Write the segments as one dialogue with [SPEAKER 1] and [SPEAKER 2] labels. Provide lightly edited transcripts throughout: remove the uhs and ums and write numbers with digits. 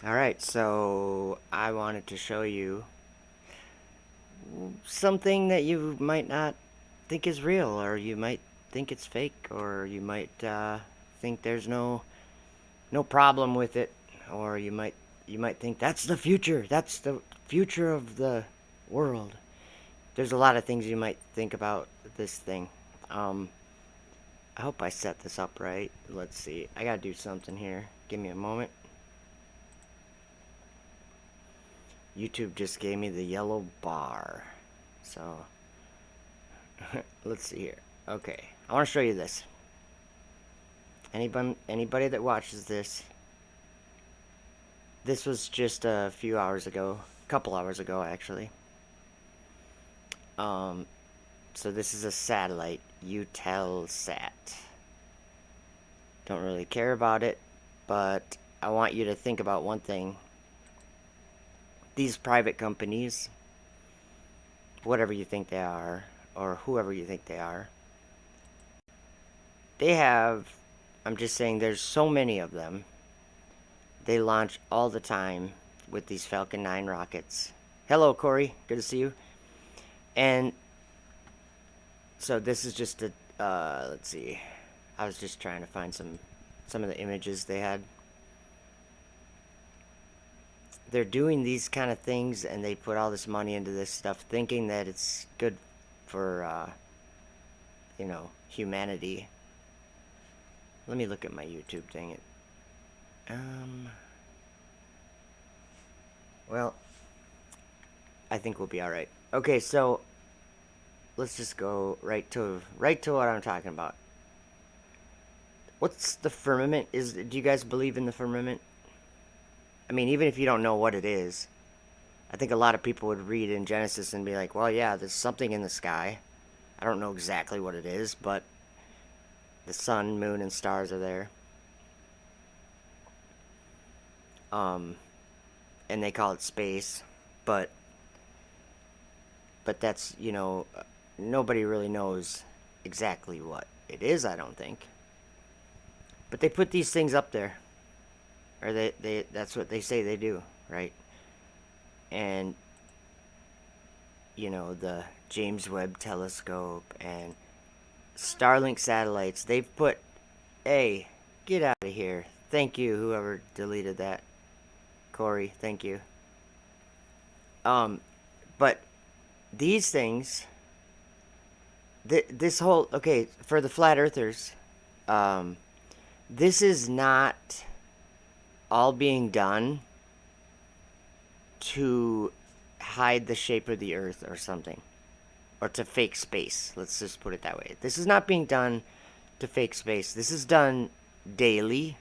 [SPEAKER 1] Alright, so I wanted to show you something that you might not think is real, or you might think it's fake, or you might think there's no problem with it, or you might think that's the future. That's the future of the world. There's a lot of things you might think about this thing. Um, I hope I set this up right. Let's see. I gotta do something here. Give me a moment. YouTube just gave me the yellow bar. So, let's see here. Okay, I want to show you this. Anybody that watches this, this was just a few hours ago, a couple hours ago actually. Um, so this is a satellite, Eutelsat. Don't really care about it, but I want you to think about one thing. These private companies, whatever you think they are, or whoever you think they are, they have, I'm just saying there's so many of them. They launch all the time with these Falcon 9 rockets. Hello, Corey. Good to see you. And so this is just a, let's see. I was just trying to find some of the images they had. They're doing these kind of things, and they put all this money into this stuff, thinking that it's good for, humanity. Let me look at my YouTube, dang it. Well, I think we'll be all right. Okay, so let's just go right to what I'm talking about. What's the firmament? Do you guys believe in the firmament? I mean, even if you don't know what it is, I think a lot of people would read in Genesis and be like, "Well, yeah, there's something in the sky. I don't know exactly what it is, but the sun, moon, and stars are there." Um, and they call it space, but that's nobody really knows exactly what it is. I don't think, but they put these things up there, or they that's what they say they do, right? And the James Webb Telescope and Starlink satellites. They've put, hey, get out of here. Thank you, whoever deleted that. Corey, thank you. But these things, this whole, okay, for the flat earthers, um, this is not all being done to hide the shape of the earth or something, or to fake space. Let's just put it that way. This is not being done to fake space. This is done daily,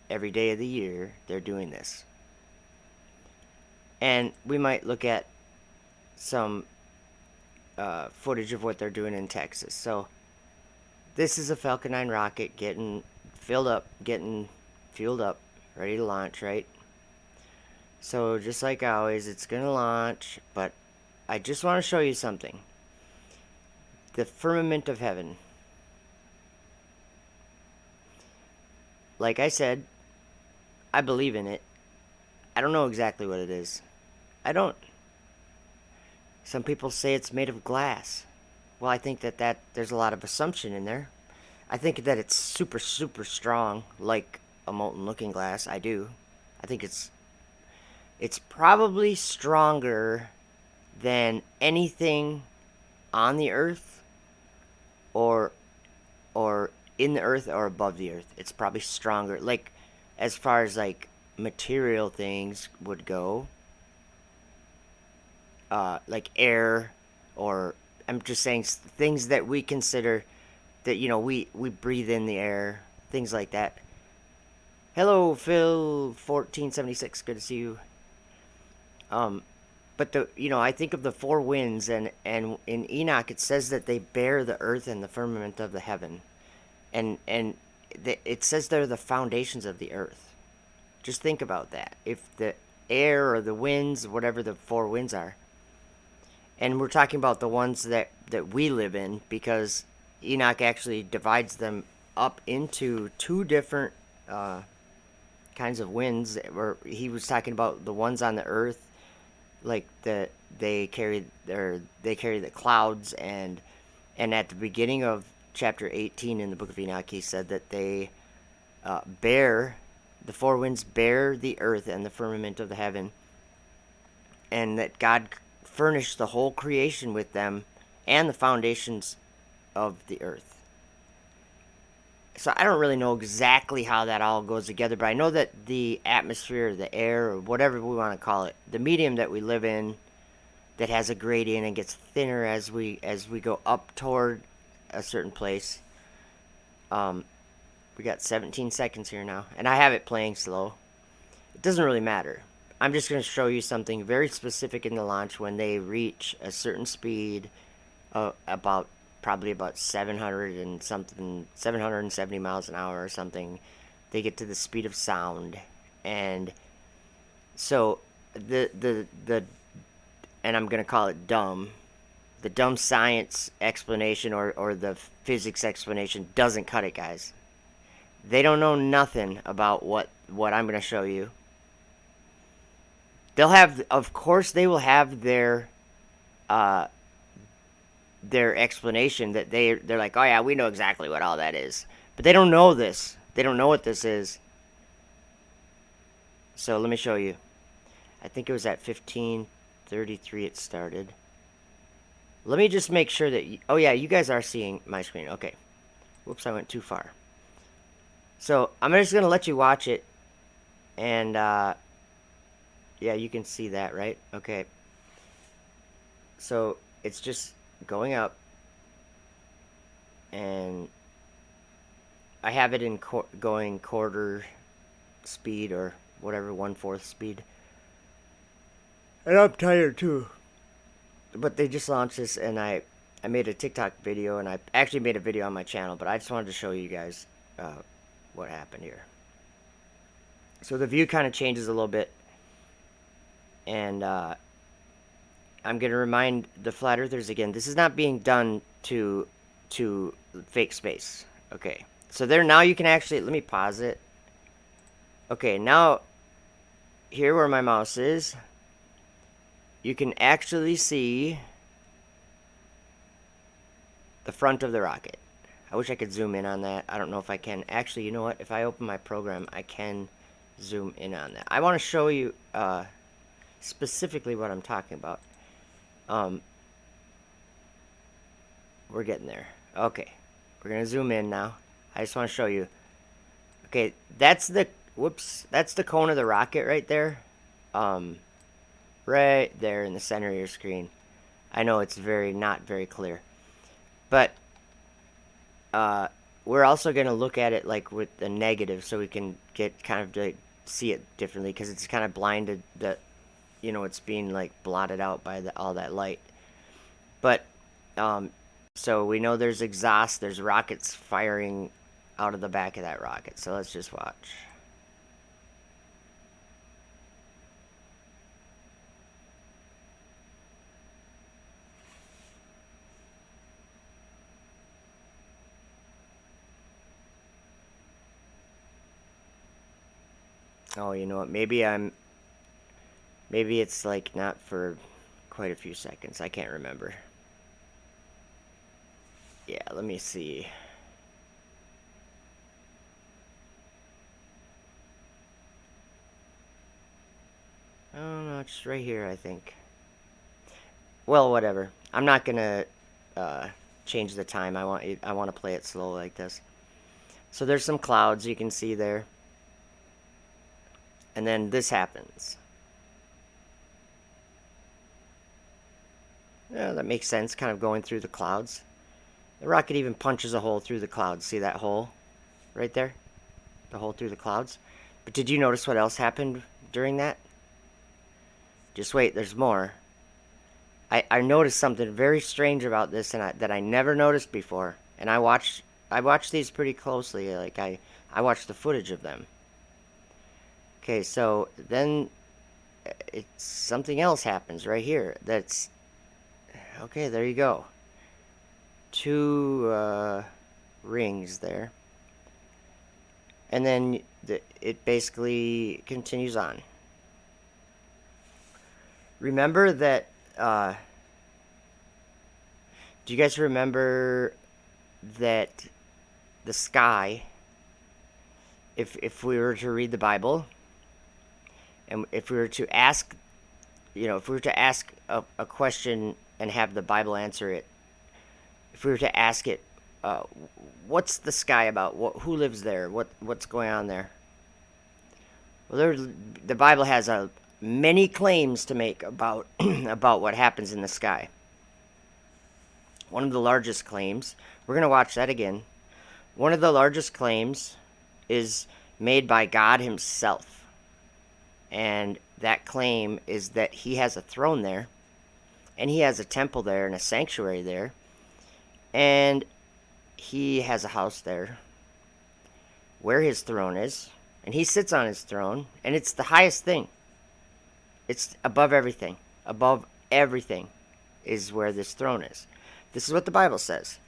[SPEAKER 1] every day of the year. They're doing this. And we might look at some footage of what they're doing in Texas. So this is a Falcon 9 rocket getting fueled up, ready to launch, right? So just like always, it's going to launch, but I just want to show you something. The firmament of heaven. Like I said, I believe in it. I don't know exactly what it is. I don't. Some people say it's made of glass. Well, I think that there's a lot of assumption in there. I think that it's super, super strong, like a molten looking glass. I do. I think it's probably stronger than anything on the earth, or in the earth, or above the earth. It's probably stronger. Like, as far as like material things would go, like air, or I'm just saying things that we consider that we breathe in the air, things like that. Hello, Phil 1476. Good to see you. Um, but I think of the four winds, and in Enoch it says that they bear the earth and the firmament of the heaven, and it says they're the foundations of the earth. Just think about that. If the air or the winds, whatever the four winds are, and we're talking about the ones that we live in, because Enoch actually divides them up into two different kind kinds of winds. Where he was talking about the ones on the earth, like they carry the clouds, and at the beginning of chapter 18 in the book of Enoch, he said that they bear the four winds bear the earth and the firmament of the heaven, and that God furnished the whole creation with them and the foundations of the earth. So I don't really know exactly how that all goes together, but I know that the atmosphere, the air, or whatever we want to call it, the medium that we live in, that has a gradient and gets thinner as we go up toward a certain place. We got 17 seconds here now, and I have it playing slow. It doesn't really matter. I'm just going to show you something very specific in the launch when they reach a certain speed, probably about 700 and something, 770 miles an hour or something. They get to the speed of sound, and so the and I'm gonna call it dumb. The dumb science explanation or the physics explanation doesn't cut it, guys. They don't know nothing about what I'm gonna show you. They'll have, of course, they will have their explanation that they're like, oh yeah, we know exactly what all that is, but they don't know this. They don't know what this is. So let me show you. I think it was at 15:33 it started. Let me just make sure that oh yeah, you guys are seeing my screen. Okay. Whoops, I went too far. So I'm just gonna let you watch it, and yeah, you can see that, right? Okay. So it's just going up, and I have it in going quarter speed or whatever, 1/4 speed. And I'm tired too. But they just launched this, and I made a TikTok video, and I actually made a video on my channel, but I just wanted to show you guys what happened here. So the view kind of changes a little bit, and I'm going to remind the flat earthers again, this is not being done to fake space. Okay, so there, now you can actually, let me pause it. Okay, now here where my mouse is, you can actually see the front of the rocket. I wish I could zoom in on that. I don't know if I can. Actually, you know what? If I open my program, I can zoom in on that. I want to show you specifically what I'm talking about. We're getting there. Okay. We're going to zoom in now. I just want to show you. Okay, that's the, whoops, that's the cone of the rocket right there. Right there in the center of your screen. I know it's not very clear. But we're also going to look at it like with the negative, so we can get kind of to see it differently, because it's kind of blinded, that, you know, it's being like blotted out by all that light. But so we know there's exhaust, there's rockets firing out of the back of that rocket. So let's just watch. Oh, you know what? Maybe it's like not for quite a few seconds. I can't remember. Yeah, let me see. Oh no, it's right here, I think. Well, whatever. I'm not gonna change the time. I want to play it slow like this. So there's some clouds you can see there. And then this happens. Yeah, that makes sense, kind of going through the clouds. The rocket even punches a hole through the clouds. See that hole right there? The hole through the clouds. But did you notice what else happened during that? Just wait, there's more. I noticed something very strange about this, and that I never noticed before. And I watched these pretty closely. Like I watched the footage of them. Okay, so then something else happens right here. That's okay. There you go. Two rings there. and then it basically continues on. Remember that, do you guys remember that the sky, if we were to read the Bible, and if we were to ask, if we were to ask a question and have the Bible answer it, if we were to ask it, what's the sky about? Who lives there? What's going on there? Well, the Bible has many claims to make about about what happens in the sky. One of the largest claims, we're going to watch that again. One of the largest claims is made by God himself. And that claim is that he has a throne there, and he has a temple there and a sanctuary there, and he has a house there where his throne is, and he sits on his throne, and it's the highest thing. It's above everything. Above everything is where this throne is. This is what the Bible says.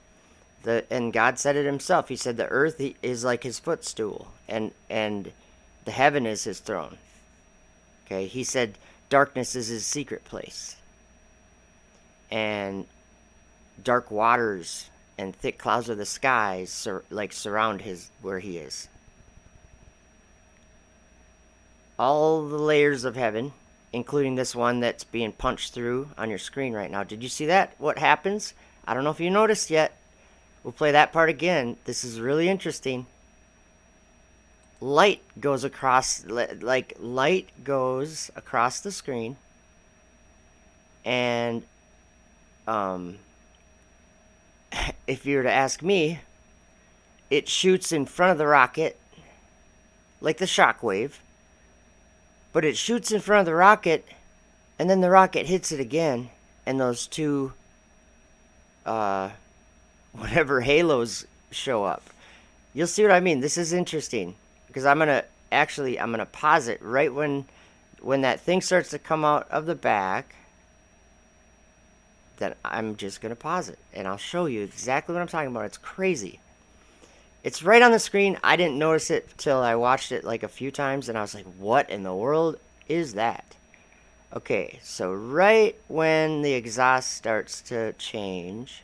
[SPEAKER 1] And God said it himself. He said the earth is like his footstool, and the heaven is his throne. Okay, he said darkness is his secret place, and dark waters and thick clouds of the skies surround where he is. All the layers of heaven, including this one that's being punched through on your screen right now. Did you see that? What happens? I don't know if you noticed yet. We'll play that part again. This is really interesting. Light goes across, light goes across the screen, and if you were to ask me, it shoots in front of the rocket like the shockwave, but it shoots in front of the rocket, and then the rocket hits it again, and those two whatever halos show up. You'll see what I mean. This is interesting, because I'm gonna pause it right when that thing starts to come out of the back. Then I'm just gonna pause it, and I'll show you exactly what I'm talking about. It's crazy. It's right on the screen. I didn't notice it till I watched it like a few times, and I was like, what in the world is that? Okay, so right when the exhaust starts to change.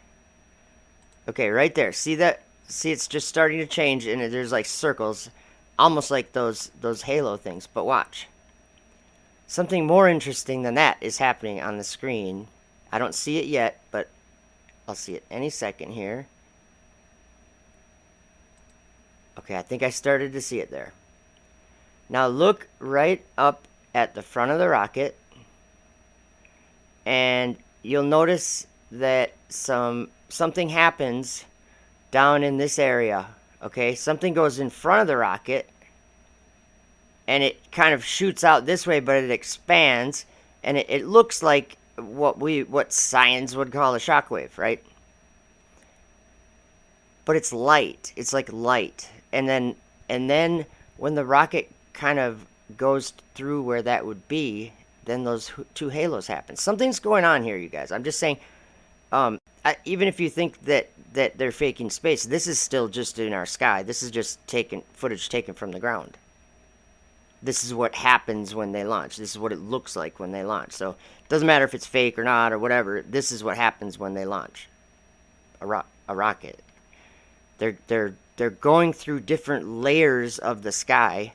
[SPEAKER 1] Okay, right there. See that? See, it's just starting to change, and there's like circles, almost like those halo things. But watch. Something more interesting than that is happening on the screen. I don't see it yet, but I'll see it any second here. Okay, I think I started to see it there. Now look right up at the front of the rocket, and you'll notice that something happens down in this area. Okay, something goes in front of the rocket, and it kind of shoots out this way, but it expands, and it looks like what science would call a shockwave, right? But it's light. It's like light. And then when the rocket kind of goes through where that would be, then those two halos happen. Something's going on here, you guys. I'm just saying, even if you think that they're faking space, this is still just in our sky. This is just footage taken from the ground. This is what happens when they launch. This is what it looks like when they launch. So it doesn't matter if it's fake or not or whatever. This is what happens when they launch a rocket. They're going through different layers of the sky,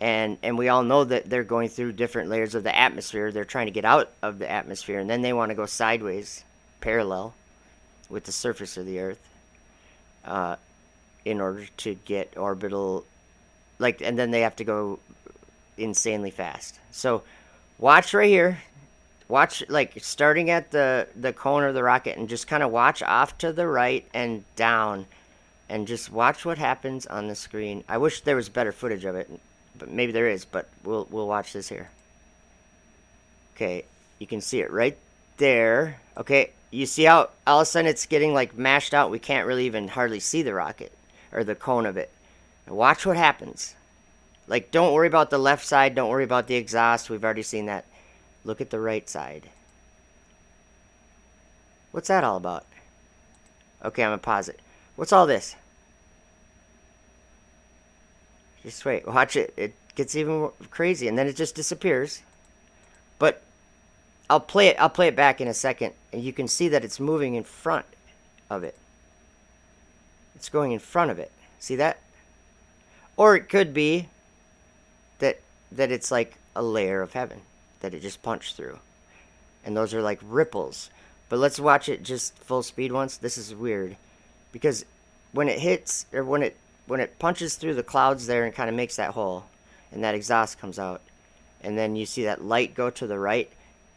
[SPEAKER 1] and we all know that they're going through different layers of the atmosphere. They're trying to get out of the atmosphere, and then they want to go sideways, parallel with the surface of the Earth, in order to get orbital, and then they have to go insanely fast. So watch right here. Watch, starting at the cone of the rocket, and just kind of watch off to the right and down, and just watch what happens on the screen. I wish there was better footage of it, but maybe there is, but we'll watch this here. Okay, you can see it right there. Okay, you see how all of a sudden it's getting mashed out? We can't really even hardly see the rocket or the cone of it. Now watch what happens. Don't worry about the left side. Don't worry about the exhaust. We've already seen that. Look at the right side. What's that all about? Okay, I'm going to pause it. What's all this? Just wait. Watch it. It gets even more crazy, and then it just disappears. But I'll play it. I'll play it back in a second, and you can see that it's moving in front of it. It's going in front of it. See that? Or it could be that it's like a layer of heaven that it just punched through, and those are like ripples. But let's watch it just full speed once. This is weird because when it hits, or when it punches through the clouds there and kind of makes that hole, and that exhaust comes out, and then you see that light go to the right,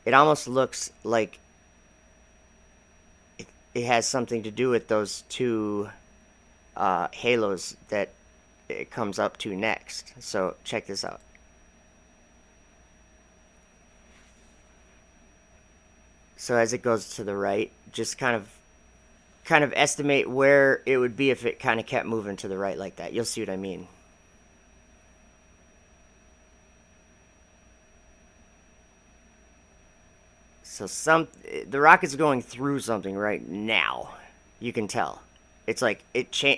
[SPEAKER 1] it almost looks like it has something to do with those two halos that it comes up to next. So check this out. So as it goes to the right, just kind of estimate where it would be if it kind of kept moving to the right like that. You'll see what I mean. So the rocket's going through something right now. You can tell. It's like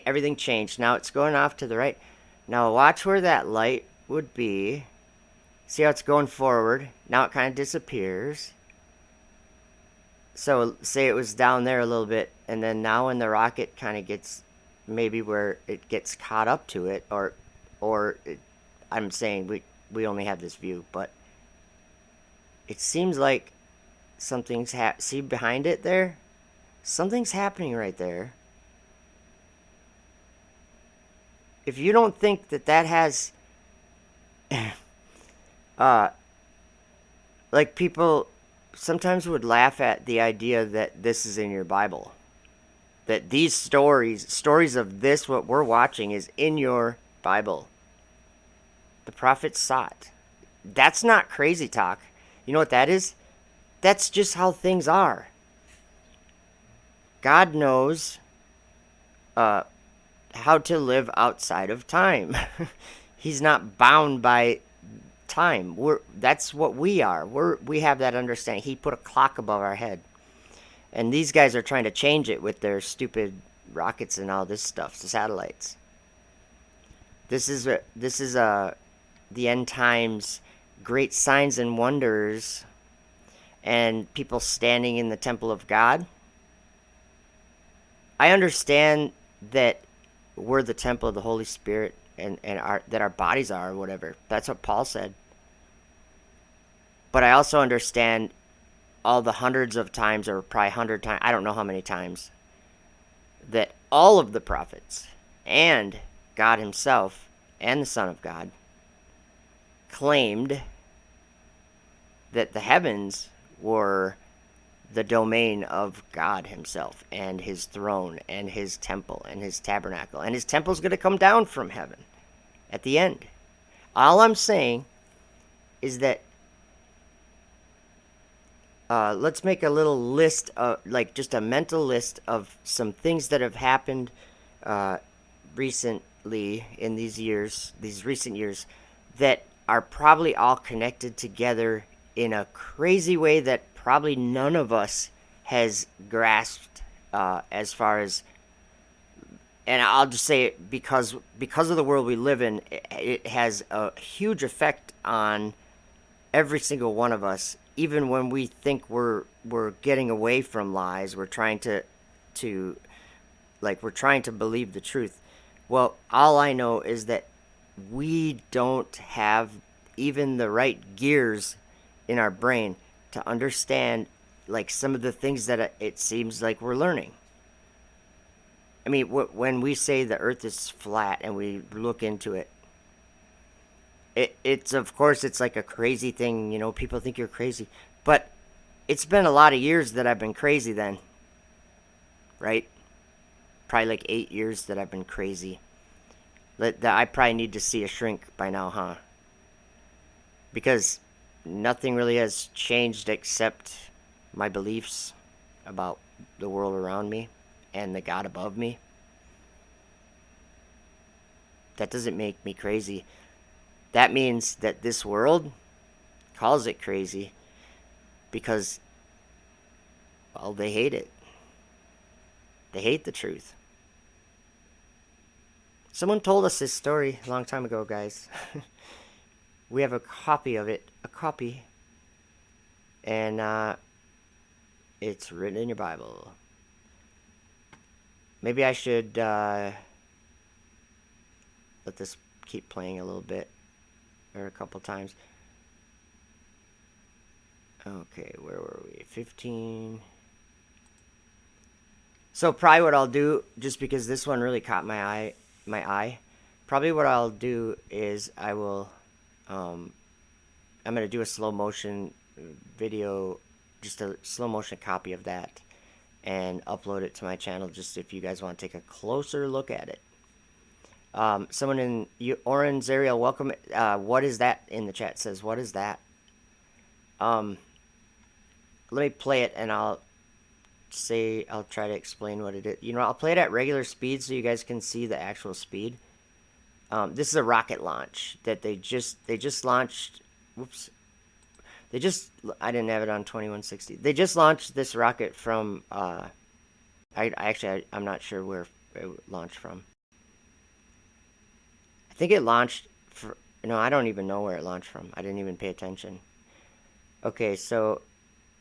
[SPEAKER 1] everything changed. Now it's going off to the right. Now watch where that light would be. See how it's going forward. Now it kind of disappears. So say it was down there a little bit, and then now when the rocket kind of gets maybe where it gets caught up to it, I'm saying we only have this view, but it seems like something's see behind it there? Something's happening right there. If you don't think that has like people sometimes would laugh at the idea that this is in your Bible. That these stories of this, what we're watching, is in your Bible. The prophets saw it. That's not crazy talk. You know what that is? That's just how things are. God knows how to live outside of time. He's not bound by time. That's what we are. We have that understanding. He put a clock above our head, and these guys are trying to change it with their stupid rockets and all this stuff, the satellites. This is the end times, great signs and wonders, and people standing in the temple of God. I understand that we're the temple of the Holy Spirit, and that our bodies are, or whatever. That's what Paul said. But I also understand all the hundreds of times, or probably 100 times, I don't know how many times, that all of the prophets and God himself and the Son of God claimed that the heavens were the domain of God himself and his throne and his temple and his tabernacle. And his temple's going to come down from heaven at the end. All I'm saying is that let's make a little list, like just a mental list of some things that have happened recently in these recent years, that are probably all connected together in a crazy way that probably none of us has grasped as far as, and I'll just say it because of the world we live in, it has a huge effect on every single one of us. Even when we think we're getting away from lies, we're trying to we're trying to believe the truth. Well, all I know is that we don't have even the right gears in our brain to understand like some of the things that it seems like we're learning. I mean, when we say the earth is flat and we look into it, it's of course it's like a crazy thing, people think you're crazy, but it's been a lot of years that I've been crazy then, right? Probably like 8 years that I've been crazy. I probably need to see a shrink by now, huh? Because nothing really has changed except my beliefs about the world around me and the God above me. That doesn't make me crazy. That means that this world calls it crazy because, well, they hate it. They hate the truth. Someone told us this story a long time ago, guys. We have a copy of it. A copy. And, it's written in your Bible. Maybe I should, let this keep playing a little bit. Or a couple times. Okay, where were we? 15. So probably what I'll do, just because this one really caught my eye, probably what I'll do is I will, I'm going to do a slow motion video, just a slow motion copy of that, and upload it to my channel, just if you guys want to take a closer look at it. Someone in Orange area, welcome. What is that in the chat? Says, what is that? Let me play it, and I'll try to explain what it is. You know, I'll play it at regular speed so you guys can see the actual speed. This is a rocket launch that they just launched. Whoops. I didn't have it on 2160. They just launched this rocket from, I'm not sure where it launched from. I think it launched I don't even know where it launched from. I didn't even pay attention. Okay, so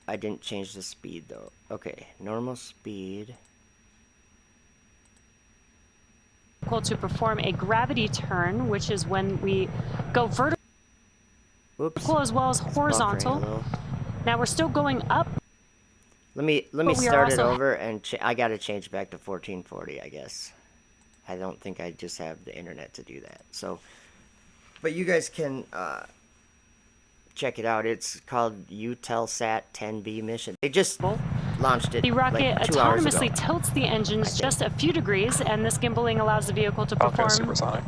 [SPEAKER 1] I didn't change the speed though. Okay, normal speed.
[SPEAKER 2] To perform a gravity turn, which is when we go vertical.
[SPEAKER 1] Whoops.
[SPEAKER 2] As well as horizontal. Now we're still going up.
[SPEAKER 1] Let me start it over, and I gotta change back to 1440, I guess. I don't think I just have the internet to do that. So, but you guys can check it out. It's called Eutelsat 10B mission. They just launched it.
[SPEAKER 2] The rocket
[SPEAKER 1] like 2 hours ago.
[SPEAKER 2] autonomously tilts the engines just a few degrees, and this gimbaling allows the vehicle to perform.
[SPEAKER 3] Supersonic.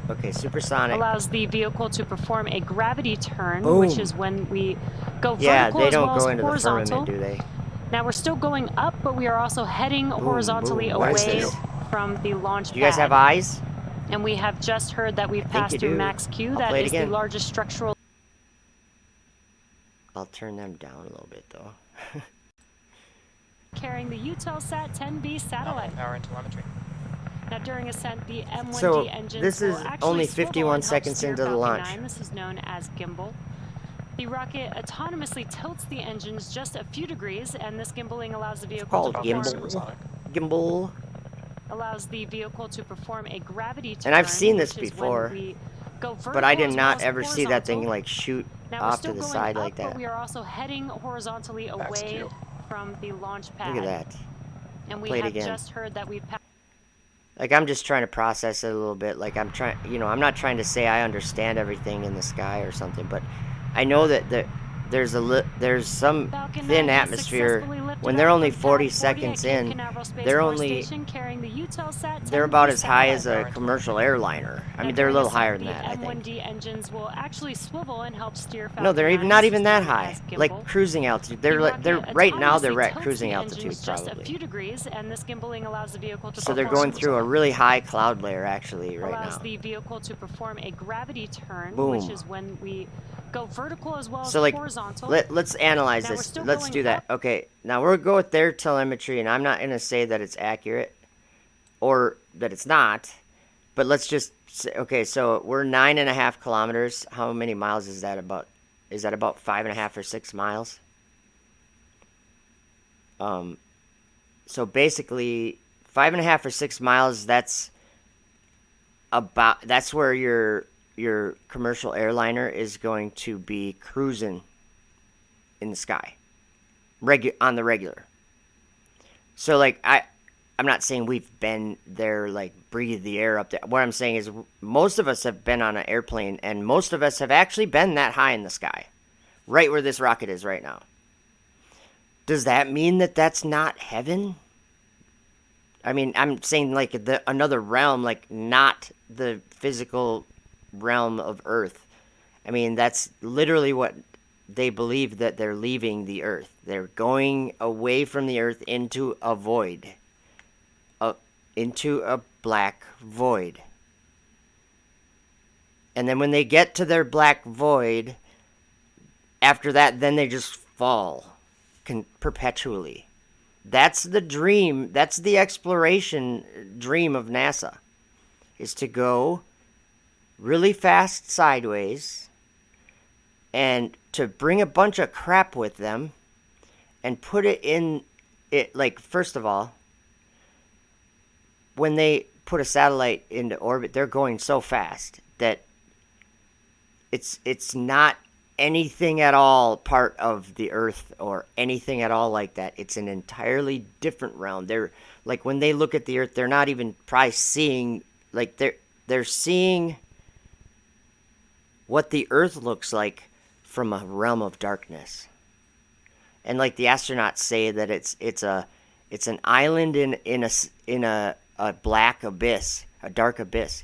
[SPEAKER 1] Okay, supersonic.
[SPEAKER 2] Allows the vehicle to perform a gravity turn,
[SPEAKER 1] Boom.
[SPEAKER 2] which is when we go vertical
[SPEAKER 1] Yeah, they
[SPEAKER 2] as
[SPEAKER 1] don't
[SPEAKER 2] well
[SPEAKER 1] go
[SPEAKER 2] as
[SPEAKER 1] into
[SPEAKER 2] horizontal.
[SPEAKER 1] the firmament, do they?
[SPEAKER 2] Now we're still going up, but we are also heading horizontally
[SPEAKER 1] boom.
[SPEAKER 2] away from the launch pad.
[SPEAKER 1] Do you guys have eyes?
[SPEAKER 2] And we have just heard that we've passed through
[SPEAKER 1] do.
[SPEAKER 2] Max Q.
[SPEAKER 1] I'll
[SPEAKER 2] That
[SPEAKER 1] play it
[SPEAKER 2] is the
[SPEAKER 1] again.
[SPEAKER 2] largest structural.
[SPEAKER 1] I'll turn them down a little bit though.
[SPEAKER 2] Carrying the Eutelsat 10B satellite.
[SPEAKER 3] Power and telemetry.
[SPEAKER 2] Now during ascent, the M1D
[SPEAKER 1] So,
[SPEAKER 2] engines
[SPEAKER 1] this is
[SPEAKER 2] will actually
[SPEAKER 1] only
[SPEAKER 2] swivel
[SPEAKER 1] 51
[SPEAKER 2] and help
[SPEAKER 1] seconds
[SPEAKER 2] steer
[SPEAKER 1] into the
[SPEAKER 2] Falcon
[SPEAKER 1] launch.
[SPEAKER 2] 9. This is known as gimbal. The rocket autonomously tilts the engines just a few degrees, and this gimbaling allows the vehicle
[SPEAKER 1] Called
[SPEAKER 2] to perform.
[SPEAKER 1] gimbal. Gimbal.
[SPEAKER 2] Allows the vehicle to perform a gravity turn.
[SPEAKER 1] And I've seen this
[SPEAKER 2] which is
[SPEAKER 1] before,
[SPEAKER 2] when we go
[SPEAKER 1] but I
[SPEAKER 2] vertical
[SPEAKER 1] did
[SPEAKER 2] as
[SPEAKER 1] not
[SPEAKER 2] well as
[SPEAKER 1] ever see that thing
[SPEAKER 2] horizontal.
[SPEAKER 1] like shoot
[SPEAKER 2] Now we're
[SPEAKER 1] off
[SPEAKER 2] still
[SPEAKER 1] to the
[SPEAKER 2] going
[SPEAKER 1] side
[SPEAKER 2] up,
[SPEAKER 1] like that.
[SPEAKER 2] But we are also heading horizontally
[SPEAKER 3] Max
[SPEAKER 2] away
[SPEAKER 3] Q.
[SPEAKER 2] from the launch pad.
[SPEAKER 1] Look at that.
[SPEAKER 2] And we
[SPEAKER 1] Play it
[SPEAKER 2] have
[SPEAKER 1] again.
[SPEAKER 2] just heard that we've passed.
[SPEAKER 1] Like, I'm just trying to process it a little bit. Like, I'm trying, I'm not trying to say I understand everything in the sky or something, but I know that there's some
[SPEAKER 2] Falcon
[SPEAKER 1] thin
[SPEAKER 2] 9 has
[SPEAKER 1] atmosphere
[SPEAKER 2] successfully lifted
[SPEAKER 1] when they're
[SPEAKER 2] off
[SPEAKER 1] only
[SPEAKER 2] from
[SPEAKER 1] 40
[SPEAKER 2] Pad 40
[SPEAKER 1] seconds
[SPEAKER 2] at Cape
[SPEAKER 1] in.
[SPEAKER 2] Canaveral Space
[SPEAKER 1] They're
[SPEAKER 2] Force
[SPEAKER 1] only
[SPEAKER 2] Station, carrying the Eutelsat
[SPEAKER 1] they're
[SPEAKER 2] 10B
[SPEAKER 1] about as high as
[SPEAKER 2] satellite.
[SPEAKER 1] a commercial airliner. I
[SPEAKER 2] Now,
[SPEAKER 1] mean, they're a
[SPEAKER 2] during
[SPEAKER 1] little
[SPEAKER 2] ascent,
[SPEAKER 1] higher than that, I
[SPEAKER 2] the
[SPEAKER 1] think.
[SPEAKER 2] M1D engines will actually swivel and help steer Falcon
[SPEAKER 1] No, they're
[SPEAKER 2] 9.
[SPEAKER 1] even not
[SPEAKER 2] This
[SPEAKER 1] even
[SPEAKER 2] is
[SPEAKER 1] that
[SPEAKER 2] known
[SPEAKER 1] high.
[SPEAKER 2] as gimbal.
[SPEAKER 1] Like cruising altitude.
[SPEAKER 2] The
[SPEAKER 1] They're
[SPEAKER 2] rocket
[SPEAKER 1] right now they're
[SPEAKER 2] autonomously
[SPEAKER 1] at
[SPEAKER 2] tilts
[SPEAKER 1] cruising
[SPEAKER 2] the
[SPEAKER 1] altitude
[SPEAKER 2] engines just a
[SPEAKER 1] probably.
[SPEAKER 2] few degrees, and this gimbaling allows the vehicle to
[SPEAKER 1] So they're
[SPEAKER 2] perform.
[SPEAKER 1] going through a really high cloud layer actually right
[SPEAKER 2] allows
[SPEAKER 1] now.
[SPEAKER 2] the vehicle to perform a gravity turn,
[SPEAKER 1] Boom.
[SPEAKER 2] which is when we go vertical as well
[SPEAKER 1] So
[SPEAKER 2] as
[SPEAKER 1] like,
[SPEAKER 2] horizontal.
[SPEAKER 1] let's analyze
[SPEAKER 2] Now we're
[SPEAKER 1] this.
[SPEAKER 2] still
[SPEAKER 1] Let's
[SPEAKER 2] going
[SPEAKER 1] do that.
[SPEAKER 2] up.
[SPEAKER 1] Okay, now we'll go with their telemetry, and I'm not gonna say that it's accurate or that it's not, but let's just say, okay. So we're 9.5 kilometers. How many miles is that about? Is that about 5.5 or 6 miles? So basically, 5.5 or 6 miles. That's where your commercial airliner is going to be cruising in the sky, on the regular. So like I'm not saying we've been there, like breathed the air up there. What I'm saying is most of us have been on an airplane, and most of us have actually been that high in the sky, right where this rocket is right now. Does that mean that that's not heaven? I mean, I'm saying like another realm, like not the physical realm of Earth. I mean, that's literally what they believe, that they're leaving the Earth. They're going away from the Earth into a void. Into a black void. And then when they get to their black void, after that, then they just fall perpetually. That's the dream. That's the exploration dream of NASA. is to go really fast sideways and to bring a bunch of crap with them and put it in it. Like, first of all, when they put a satellite into orbit, they're going so fast that it's not anything at all part of the Earth or anything at all like that. It's an entirely different realm. They're like, when they look at the Earth, they're not even probably seeing, like, they're seeing what the Earth looks like from a realm of darkness. And like the astronauts say that it's an island in a black abyss, a dark abyss.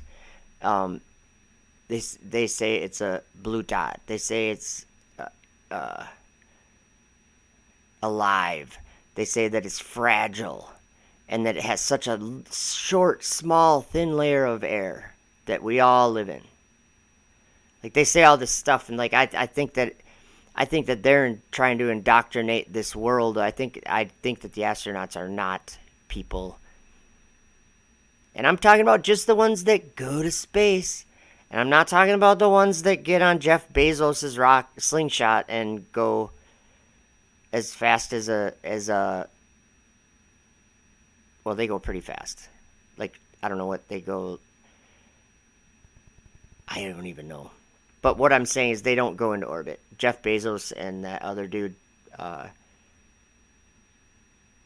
[SPEAKER 1] They say it's a blue dot. They say it's alive. They say that it's fragile, and that it has such a short, small, thin layer of air that we all live in. Like, they say all this stuff, and like I think that they're trying to indoctrinate this world. I think that the astronauts are not people, and I'm talking about just the ones that go to space. And I'm not talking about the ones that get on Jeff Bezos' rock slingshot and go as fast as well, they go pretty fast. Like, I don't know what they go. I don't even know. But what I'm saying is they don't go into orbit. Jeff Bezos and that other dude,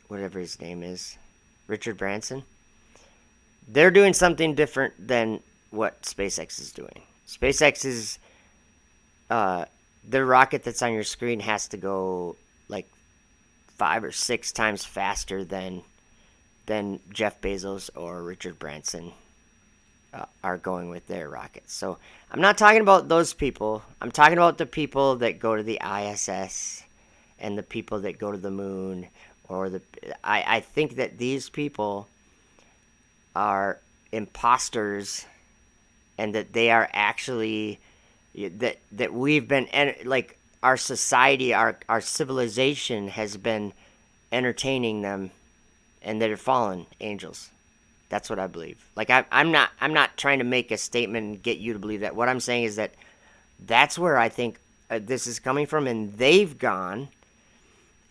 [SPEAKER 1] whatever his name is, Richard Branson, they're doing something different than what SpaceX is doing. SpaceX is the rocket that's on your screen has to go like 5 or 6 times faster than Jeff Bezos or Richard Branson are going with their rockets. So I'm not talking about those people. I'm talking about the people that go to the ISS and the people that go to the moon, or I think that these people are imposters, and that they are actually that we've been, like, our society, our civilization has been entertaining them, and they're fallen angels. That's what I believe. Like, I'm not trying to make a statement and get you to believe that. What I'm saying is that that's where I think this is coming from, and they've gone.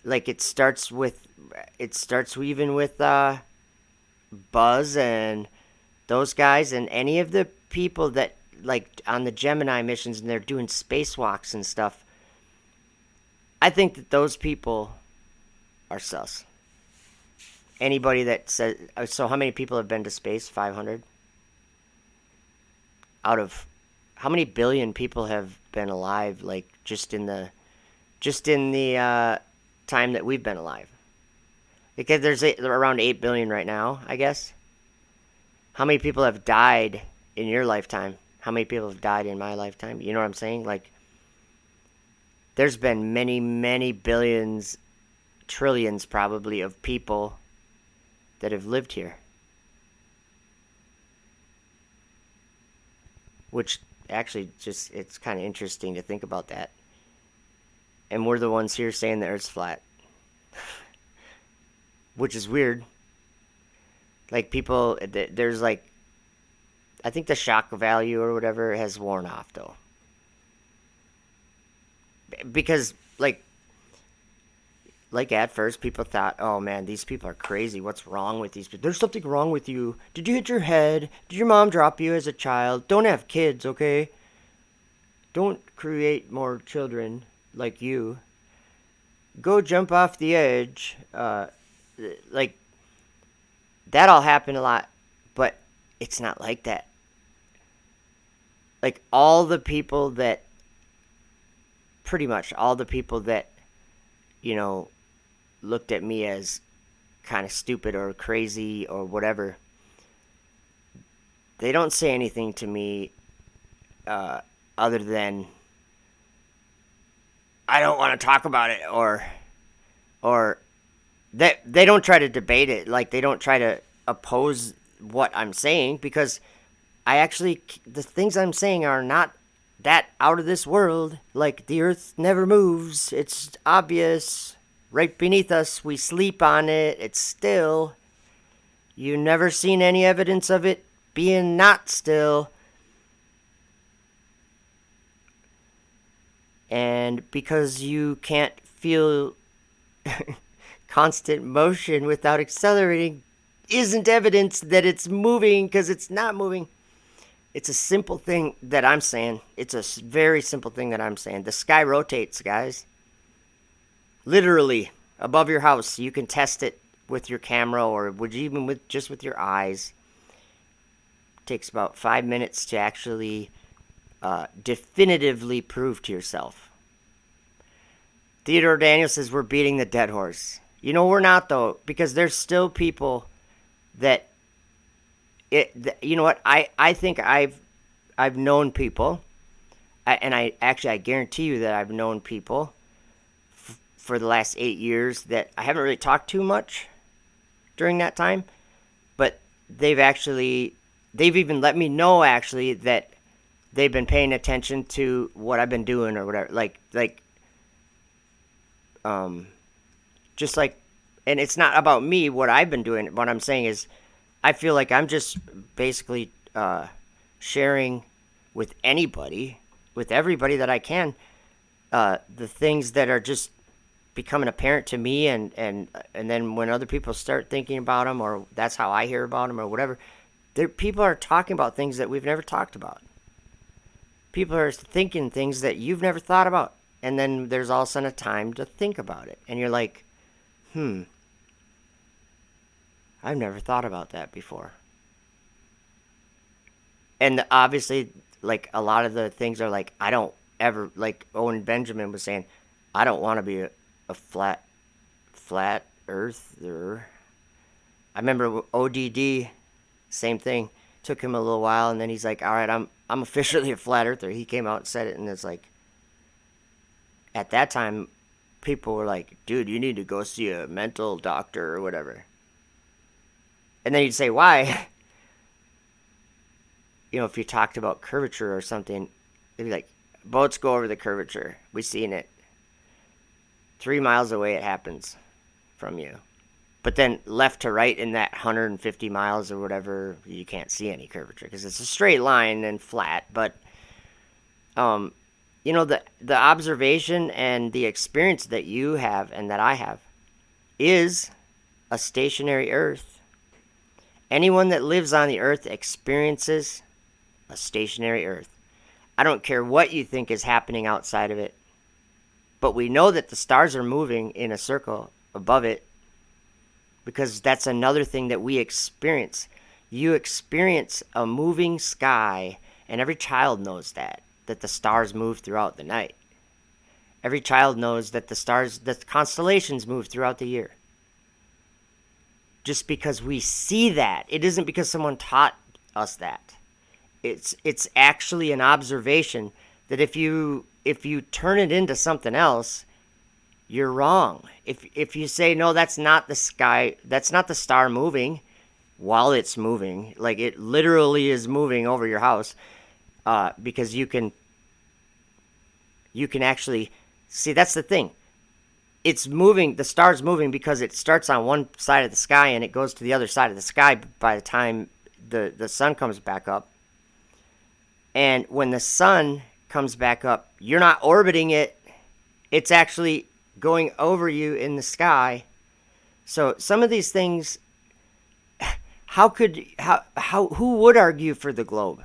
[SPEAKER 1] Like, it starts even with Buzz and those guys, and any of the people that, like, on the Gemini missions, and they're doing spacewalks and stuff. I think that those people are sus. Anybody that says, so how many people have been to space? 500? Out of how many billion people have been alive, like, just in the time that we've been alive? Because there's around 8 billion right now, I guess. How many people have died in your lifetime? How many people have died in my lifetime? You know what I'm saying? Like, there's been many, many billions, trillions probably, of people that have lived here. Which actually just, it's kind of interesting to think about that. And we're the ones here saying the Earth's flat. Which is weird. Like, people, there's like, I think the shock value or whatever has worn off, though. Because, like at first, people thought, oh man, these people are crazy. What's wrong with these people? There's something wrong with you. Did you hit your head? Did your mom drop you as a child? Don't have kids, okay? Don't create more children like you. Go jump off the edge. Like, that all happened a lot, but it's not like that. Like, pretty much all the people that, you know, looked at me as kind of stupid or crazy or whatever, they don't say anything to me other than, I don't want to talk about it, or they don't try to debate it. Like, they don't try to oppose what I'm saying, because the things I'm saying are not that out of this world. Like, the Earth never moves. It's obvious. Right beneath us, we sleep on it. It's still. You've never seen any evidence of it being not still. And because you can't feel constant motion without accelerating isn't evidence that it's moving, because it's not moving. It's a simple thing that I'm saying. It's a very simple thing that I'm saying. The sky rotates, guys. Literally above your house. You can test it with your camera, or would you even with your eyes. It takes about 5 minutes to actually definitively prove to yourself. Theodore Daniel says we're beating the dead horse. You know, we're not, though, because there's still people that you know what, I think I've known people, and I guarantee you that I've known people for the last 8 years that I haven't really talked too much during that time, but they've even let me know actually that they've been paying attention to what I've been doing or whatever, just like, and it's not about me, what I've been doing. What I'm saying is, I feel like I'm just basically sharing with anybody, with everybody that I can, the things that are just becoming apparent to me, and then when other people start thinking about them, or that's how I hear about them, or whatever, people are talking about things that we've never talked about. People are thinking things that you've never thought about, and then there's all of a sudden a time to think about it, and you're like, I've never thought about that before. And obviously, like, a lot of the things are like, I don't ever, like Owen Benjamin was saying, I don't want to be a flat earther. I remember ODD, same thing. Took him a little while, and then he's like, all right, I'm officially a flat earther. He came out and said it, and it's like, at that time, people were like, dude, you need to go see a mental doctor or whatever. And then you'd say, why? You know, if you talked about curvature or something, they'd be like, boats go over the curvature. We've seen it. 3 miles away it happens from you. But then left to right in that 150 miles or whatever, you can't see any curvature because it's a straight line and flat. But, you know, the observation and the experience that you have and that I have is a stationary Earth. Anyone that lives on the Earth experiences a stationary Earth. I don't care what you think is happening outside of it, but we know that the stars are moving in a circle above it, because that's another thing that we experience. You experience a moving sky, and every child knows that the stars move throughout the night. Every child knows that the constellations move throughout the year. Just because we see that, it isn't because someone taught us that. It's actually an observation that if you turn it into something else, you're wrong. If you say, no, that's not the sky, that's not the star moving while it's moving, like it literally is moving over your house, because you can actually see. That's the thing. It's moving, the star's moving because it starts on one side of the sky and it goes to the other side of the sky by the time the sun comes back up. And when the sun comes back up, you're not orbiting it. It's actually going over you in the sky. So some of these things, who would argue for the globe?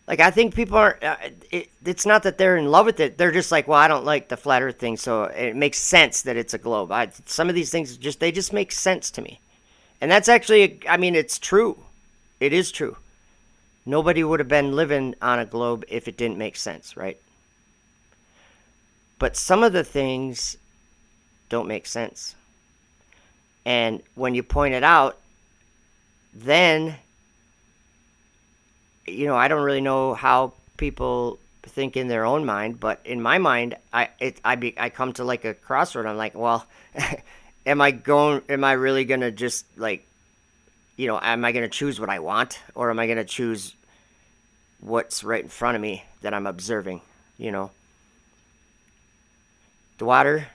[SPEAKER 1] Like, I think people aren't, it's not that they're in love with it. They're just like, well, I don't like the flat earth thing, so it makes sense that it's a globe. Some of these things, they just make sense to me. And that's actually, I mean, it's true. It is true. Nobody would have been living on a globe if it didn't make sense, right? But some of the things don't make sense. And when you point it out, then, you know, I don't really know how people think in their own mind, but in my mind, I come to like a crossroad. I'm like, well, am I really gonna just, like, you know, am I gonna choose what I want, or am I gonna choose what's right in front of me that I'm observing? You know, the water,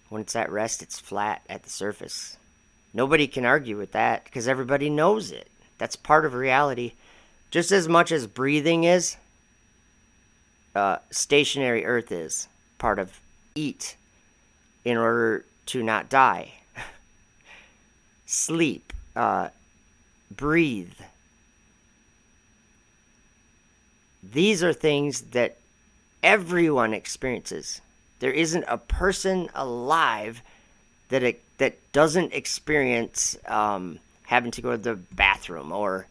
[SPEAKER 1] when it's at rest, it's flat at the surface. Nobody can argue with that because everybody knows it. That's part of reality. Just as much as breathing is, stationary Earth is part of eat in order to not die. Sleep, breathe. These are things that everyone experiences. There isn't a person alive that doesn't experience having to go to the bathroom or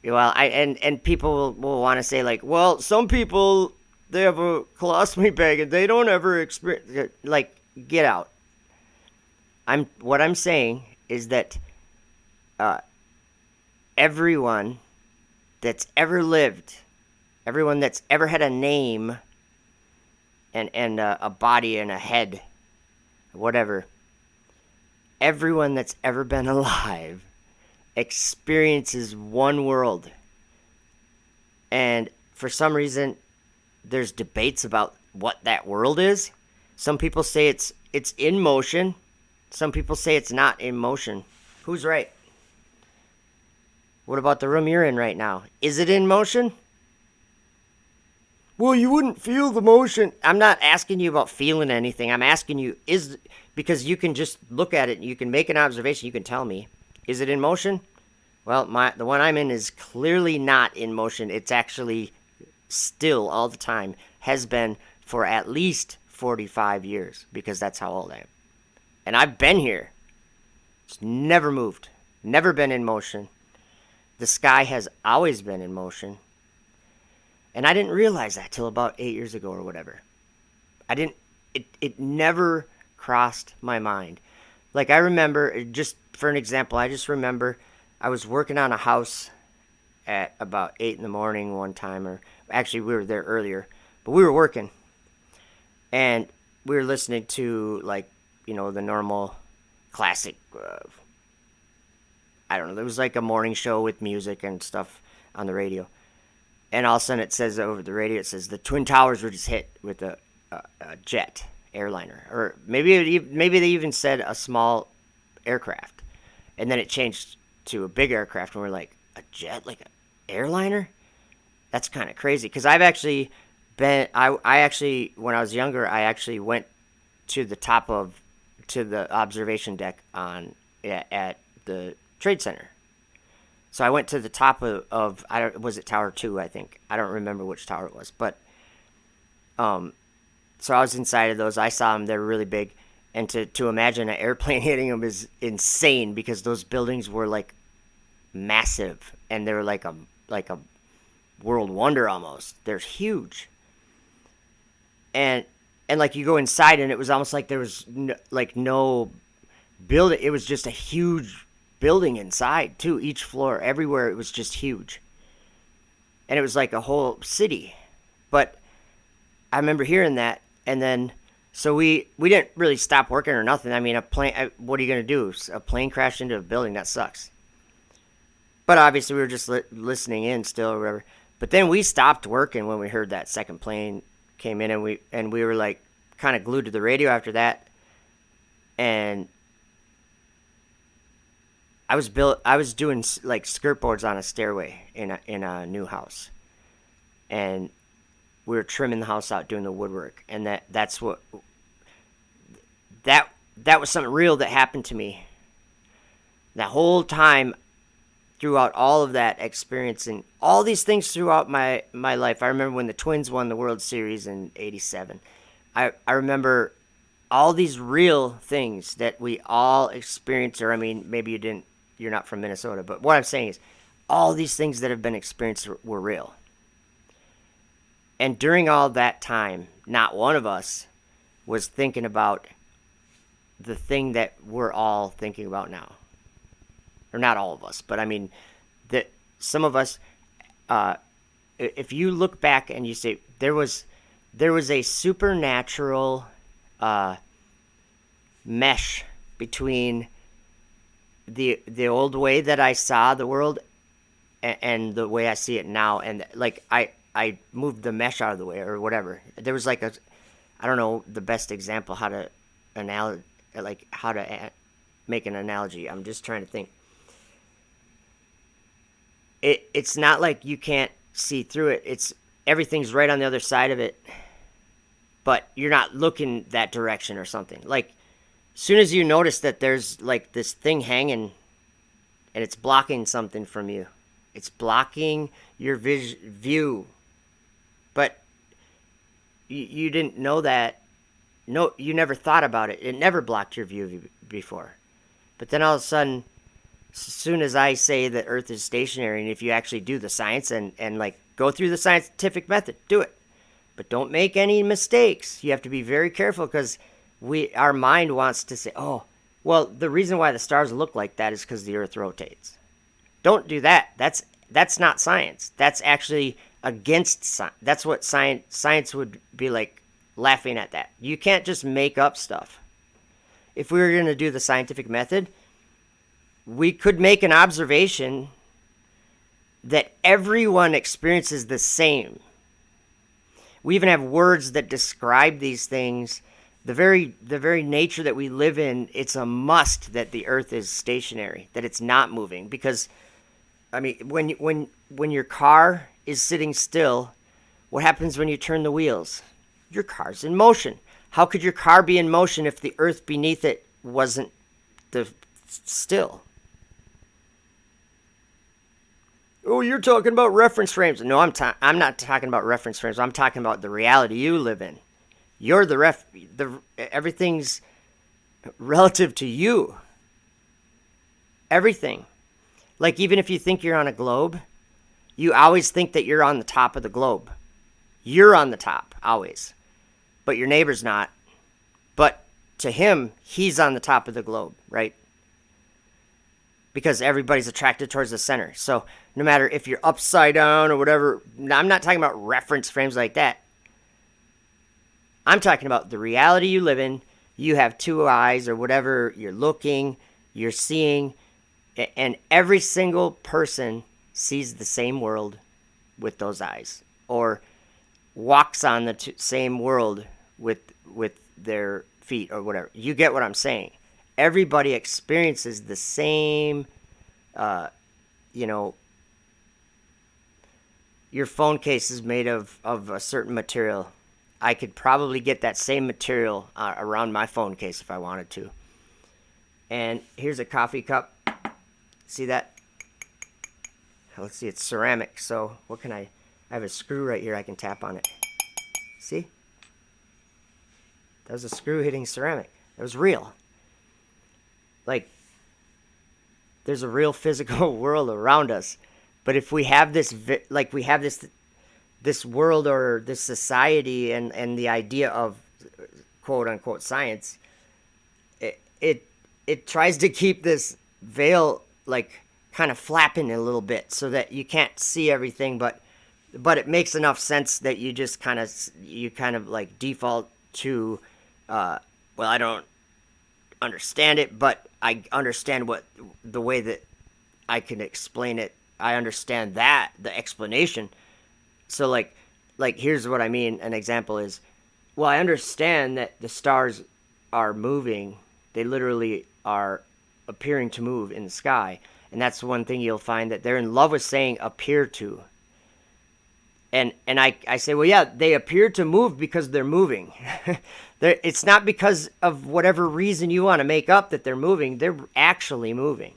[SPEAKER 1] and people will want to say like, well, some people they have a colostomy bag and they don't ever experience like get out. What I'm saying is that everyone that's ever lived, everyone that's ever had a name and a body and a head, whatever, everyone that's ever been alive experiences one world. And for some reason, there's debates about what that world is. Some people say it's in motion. Some people say it's not in motion. Who's right? What about the room you're in right now? Is it in motion? Well, you wouldn't feel the motion. I'm not asking you about feeling anything. I'm asking you, because you can just look at it and you can make an observation. You can tell me, is it in motion? Well, the one I'm in is clearly not in motion. It's actually still all the time. Has been for at least 45 years because that's how old I am. And I've been here. It's never moved. Never been in motion. The sky has always been in motion. And I didn't realize that till about 8 years ago or whatever. It never crossed my mind. Like I remember, just for an example, I just remember I was working on a house at about 8 in the morning one time, or actually we were there earlier, but we were working. And we were listening to like, the normal classic, I don't know, there was like a morning show with music and stuff on the radio. And all of a sudden it says over the radio, it says the Twin Towers were just hit with a jet airliner. Or maybe they even said a small aircraft. And then it changed to a big aircraft. And we're like, a jet? Like an airliner? That's kind of crazy. Because I've actually been, I actually, when I was younger, I actually went to the observation deck at the Trade Center. So I went to the top of was it Tower 2, I think. I don't remember which tower it was. But, so I was inside of those. I saw them. They were really big. And to imagine an airplane hitting them is insane because those buildings were like massive. And they were like a world wonder almost. They're huge. And like you go inside and it was almost like there was no building. It was just a huge building inside too. Each floor, everywhere, it was just huge. And it was like a whole city. But I remember hearing that, and then so we didn't really stop working or nothing. I mean, a plane. What are you gonna do? A plane crashed into a building? That sucks. But obviously, we were just listening in still, or whatever. But then we stopped working when we heard that second plane came in, and we were like kind of glued to the radio after that. And I was doing like skirt boards on a stairway in a new house, and we were trimming the house out, doing the woodwork, and that was something real that happened to me. That whole time, throughout all of that, experiencing all these things throughout my life. I remember when the Twins won the World Series in '87. I remember all these real things that we all experienced, or I mean, maybe you didn't. You're not from Minnesota, but what I'm saying is all these things that have been experienced were real. And during all that time, not one of us was thinking about the thing that we're all thinking about now. Or not all of us, but I mean, that some of us, if you look back and you say there was a supernatural mesh between the old way that I saw the world and the way I see it now, and like I moved the mesh out of the way or whatever. There was like I don't know the best example how to make an analogy. I'm just trying to think. it's not like you can't see through it. It's everything's right on the other side of it, but you're not looking that direction or something. Like, as soon as you notice that there's like this thing hanging and it's blocking something from you, it's blocking your view, but you didn't know that. No, you never thought about it. It never blocked your view before. But then all of a sudden, as soon as I say that Earth is stationary, and if you actually do the science and like go through the scientific method, do it. But don't make any mistakes. You have to be very careful because our mind wants to say, oh, well, the reason why the stars look like that is because the Earth rotates. Don't do that. That's not science. That's actually against science. That's what science would be like, laughing at that. You can't just make up stuff. If we were going to do the scientific method, we could make an observation that everyone experiences the same. We even have words that describe these things. The very nature that we live in, it's a must that the Earth is stationary, that it's not moving. Because, I mean, when your car is sitting still, what happens when you turn the wheels? Your car's in motion. How could your car be in motion if the Earth beneath it wasn't still? Oh, you're talking about reference frames. No, I'm not talking about reference frames. I'm talking about the reality you live in. You're everything's relative to you. Everything. Like, even if you think you're on a globe, you always think that you're on the top of the globe. You're on the top, always. But your neighbor's not. But to him, he's on the top of the globe, right? Because everybody's attracted towards the center. So no matter if you're upside down or whatever, I'm not talking about reference frames like that. I'm talking about the reality you live in. You have two eyes or whatever. You're looking, you're seeing, and every single person sees the same world with those eyes, or walks on the same world with their feet or whatever. You get what I'm saying. Everybody experiences the same, your phone case is made of a certain material. I could probably get that same material around my phone case if I wanted to. And here's a coffee cup. See that? Let's see, it's ceramic. So what can I have a screw right here. I can tap on it. See? That was a screw hitting ceramic. It was real. Like, there's a real physical world around us. But if we have this, we have this world or this society and the idea of quote unquote science, it tries to keep this veil like kind of flapping a little bit so that you can't see everything, but it makes enough sense that you just kind of like default to, well, I don't understand it, but I understand the way that I can explain it. I understand that, the explanation. So like here's what I mean. An example is, well, I understand that the stars are moving. They literally are appearing to move in the sky. And that's one thing you'll find, that they're in love with saying appear to. And I say, well, yeah, they appear to move because they're moving. It's not because of whatever reason you want to make up that they're moving. They're actually moving.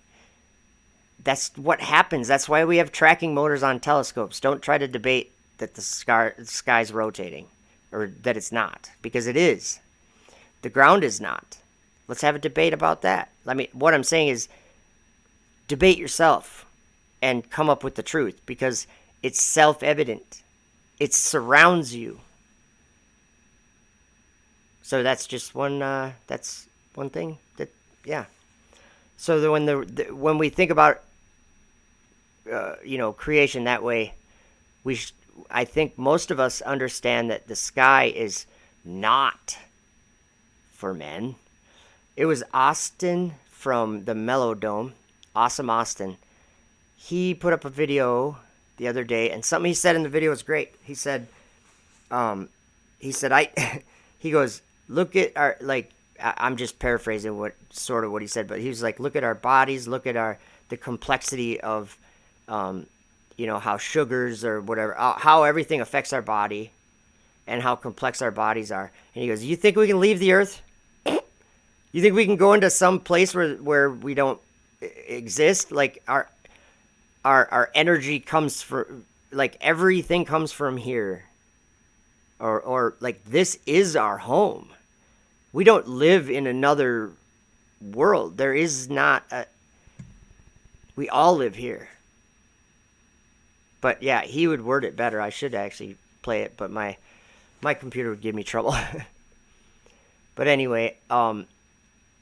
[SPEAKER 1] That's what happens. That's why we have tracking motors on telescopes. Don't try to debate that the sky's rotating or that it's not, because it is. The ground is not. Let's have a debate about that. I mean, what I'm saying is debate yourself and come up with the truth, because it's self-evident. It surrounds you. So that's just one thing that, yeah. So when we think about creation that way, I think most of us understand that the sky is not for men. It was Austin from the Mellow Dome, Awesome Austin. He put up a video the other day, and something he said in the video was great. He said, he goes, look at our, like, I'm just paraphrasing what he said, but he was like, look at our bodies, look at the complexity of how sugars or whatever, how everything affects our body and how complex our bodies are. And he goes, you think we can leave the earth? You think we can go into some place where we don't exist? Like our energy comes from, like everything comes from here. Or like this is our home. We don't live in another world. There is not a, we all live here. But yeah, he would word it better. I should actually play it, but my computer would give me trouble. But anyway,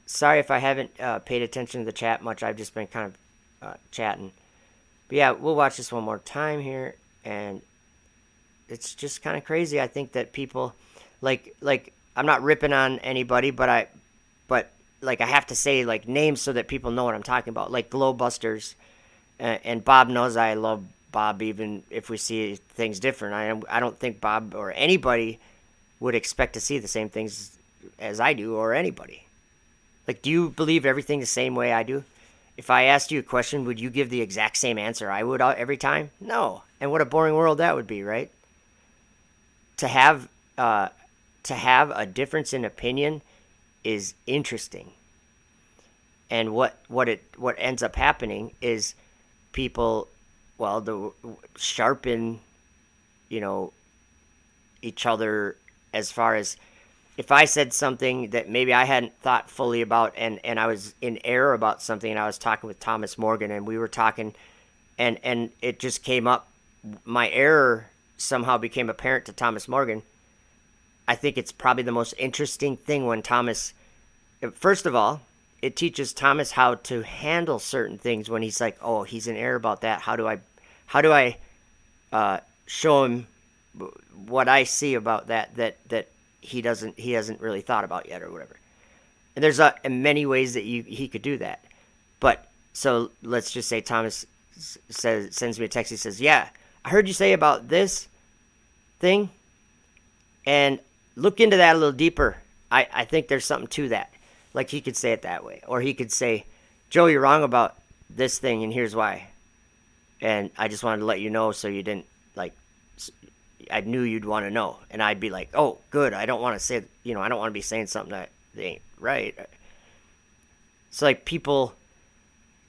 [SPEAKER 1] sorry if I haven't paid attention to the chat much. I've just been kind of chatting. But yeah, we'll watch this one more time here, and it's just kind of crazy. I think that people, like I'm not ripping on anybody, but like I have to say like names so that people know what I'm talking about. Like Glowbusters, and Bob knows I love Bob, even if we see things different. I don't think Bob or anybody would expect to see the same things as I do, or anybody. Like, do you believe everything the same way I do? If I asked you a question, would you give the exact same answer I would every time? No. And what a boring world that would be, right? To have a difference in opinion is interesting. And what ends up happening is people, sharpen, each other, as far as if I said something that maybe I hadn't thought fully about, and I was in error about something, and I was talking with Thomas Morgan, and we were talking, and it just came up, my error somehow became apparent to Thomas Morgan. I think it's probably the most interesting thing when Thomas, first of all, it teaches Thomas how to handle certain things when he's like, oh, he's in error about that. How do I show him what I see about that he hasn't really thought about yet, or whatever. And there's many ways that he could do that. But so let's just say Thomas sends me a text. He says, yeah, I heard you say about this thing, and look into that a little deeper. I think there's something to that. Like, he could say it that way. Or he could say, Joe, you're wrong about this thing, and here's why. And I just wanted to let you know so you didn't, like, I knew you'd want to know. And I'd be like, oh, good. I don't want to say, I don't want to be saying something that ain't right. So, like, people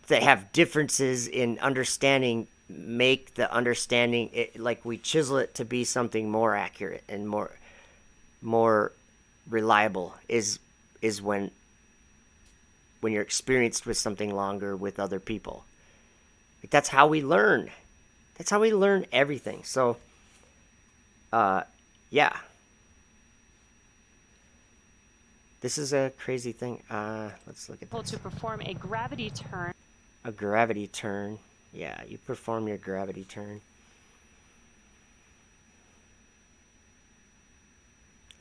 [SPEAKER 1] that have differences in understanding make the understanding, like, we chisel it to be something more accurate and more reliable is when you're experienced with something longer with other people. Like, that's how we learn. That's how we learn everything. So, yeah. This is a crazy thing. Let's look at this.
[SPEAKER 2] To perform a gravity turn.
[SPEAKER 1] A gravity turn. Yeah, you perform your gravity turn.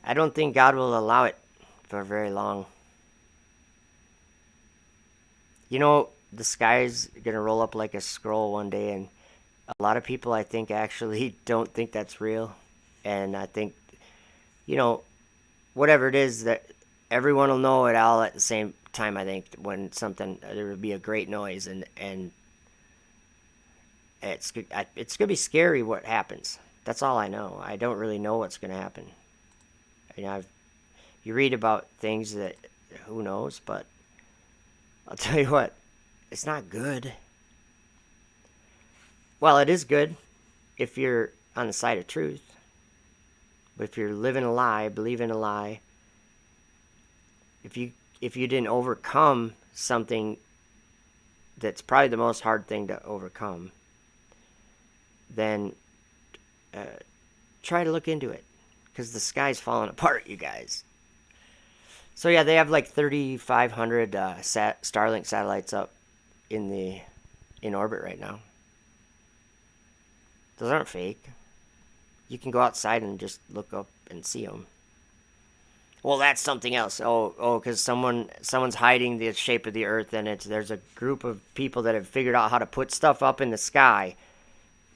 [SPEAKER 1] I don't think God will allow it for very long. The sky's going to roll up like a scroll one day, and a lot of people, I think, actually don't think that's real. And I think, whatever it is, that everyone will know it all at the same time. I think when there would be a great noise, and it's going to be scary what happens. That's all I know. I don't really know what's going to happen. You read about things that, who knows, but I'll tell you what, it's not good. Well, it is good if you're on the side of truth. But if you're living a lie, believing a lie, if you didn't overcome something that's probably the most hard thing to overcome, then try to look into it, because the sky's falling apart, you guys. So yeah, they have like 3,500 Starlink satellites up in orbit right now. Those aren't fake. You can go outside and just look up and see them. Well, that's something else. Because someone's hiding the shape of the Earth, and there's a group of people that have figured out how to put stuff up in the sky,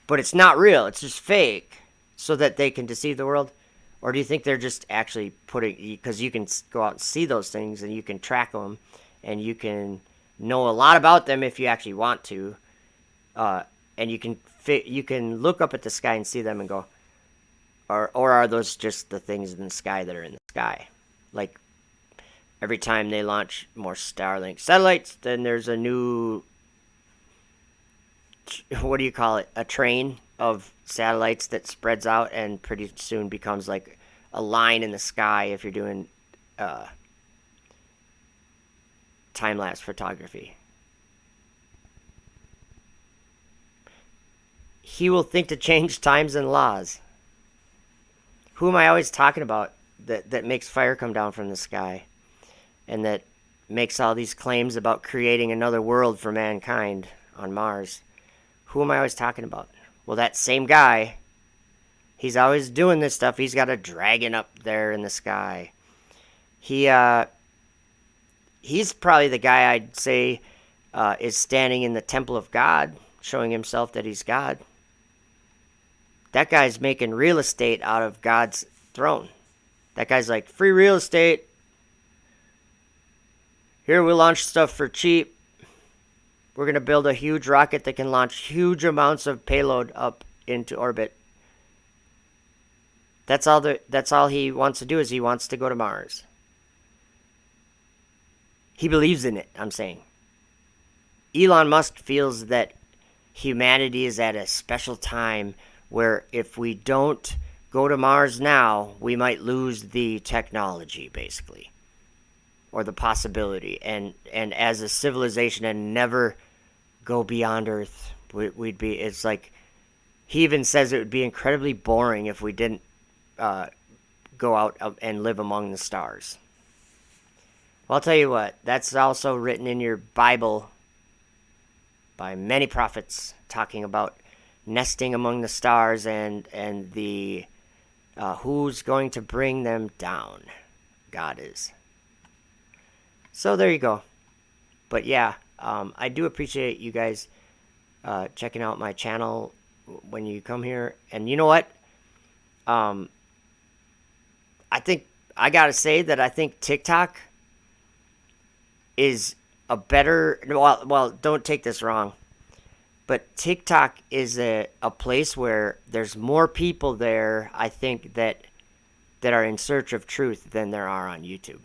[SPEAKER 1] but it's not real. It's just fake, so that they can deceive the world. Or do you think they're just actually putting, because you can go out and see those things, and you can track them, and you can know a lot about them if you actually want to, and you can you can look up at the sky and see them and go, or are those just the things in the sky that are in the sky? Like every time they launch more Starlink satellites, then there's a new, what do you call it? A train of satellites that spreads out and pretty soon becomes like a line in the sky if you're doing time-lapse photography. He will think to change times and laws. Who am I always talking about that makes fire come down from the sky and that makes all these claims about creating another world for mankind on Mars? Who am I always talking about? Well, that same guy, he's always doing this stuff. He's got a dragon up there in the sky. He's probably the guy I'd say is standing in the temple of God, showing himself that he's God. That guy's making real estate out of God's throne. That guy's like, free real estate. Here, we launch stuff for cheap. We're going to build a huge rocket that can launch huge amounts of payload up into orbit. That's all he wants to do, is he wants to go to Mars. He believes in it, I'm saying. Elon Musk feels that humanity is at a special time where if we don't go to Mars now, we might lose the technology, basically, or the possibility. And as a civilization and never go beyond Earth, we'd be, it's like, he even says it would be incredibly boring if we didn't go out and live among the stars. Well, I'll tell you what, that's also written in your Bible by many prophets talking about nesting among the stars and the who's going to bring them down. God is. So there you go. But yeah, I do appreciate you guys checking out my channel when you come here. And you know what? I think I gotta say that I think TikTok is a better, well, don't take this wrong, but TikTok is a place where there's more people there, I think, that are in search of truth than there are on YouTube.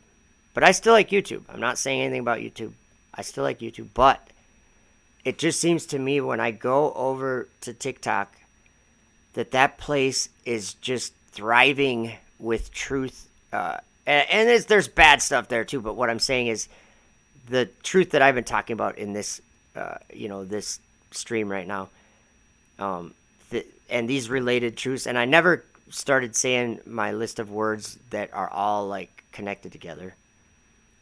[SPEAKER 1] But I still like YouTube. I'm not saying anything about YouTube. I still like YouTube, but it just seems to me when I go over to TikTok that place is just thriving with truth. And there's bad stuff there too, but what I'm saying is the truth that I've been talking about in this, this stream right now, and these related truths. And I never started saying my list of words that are all like connected together.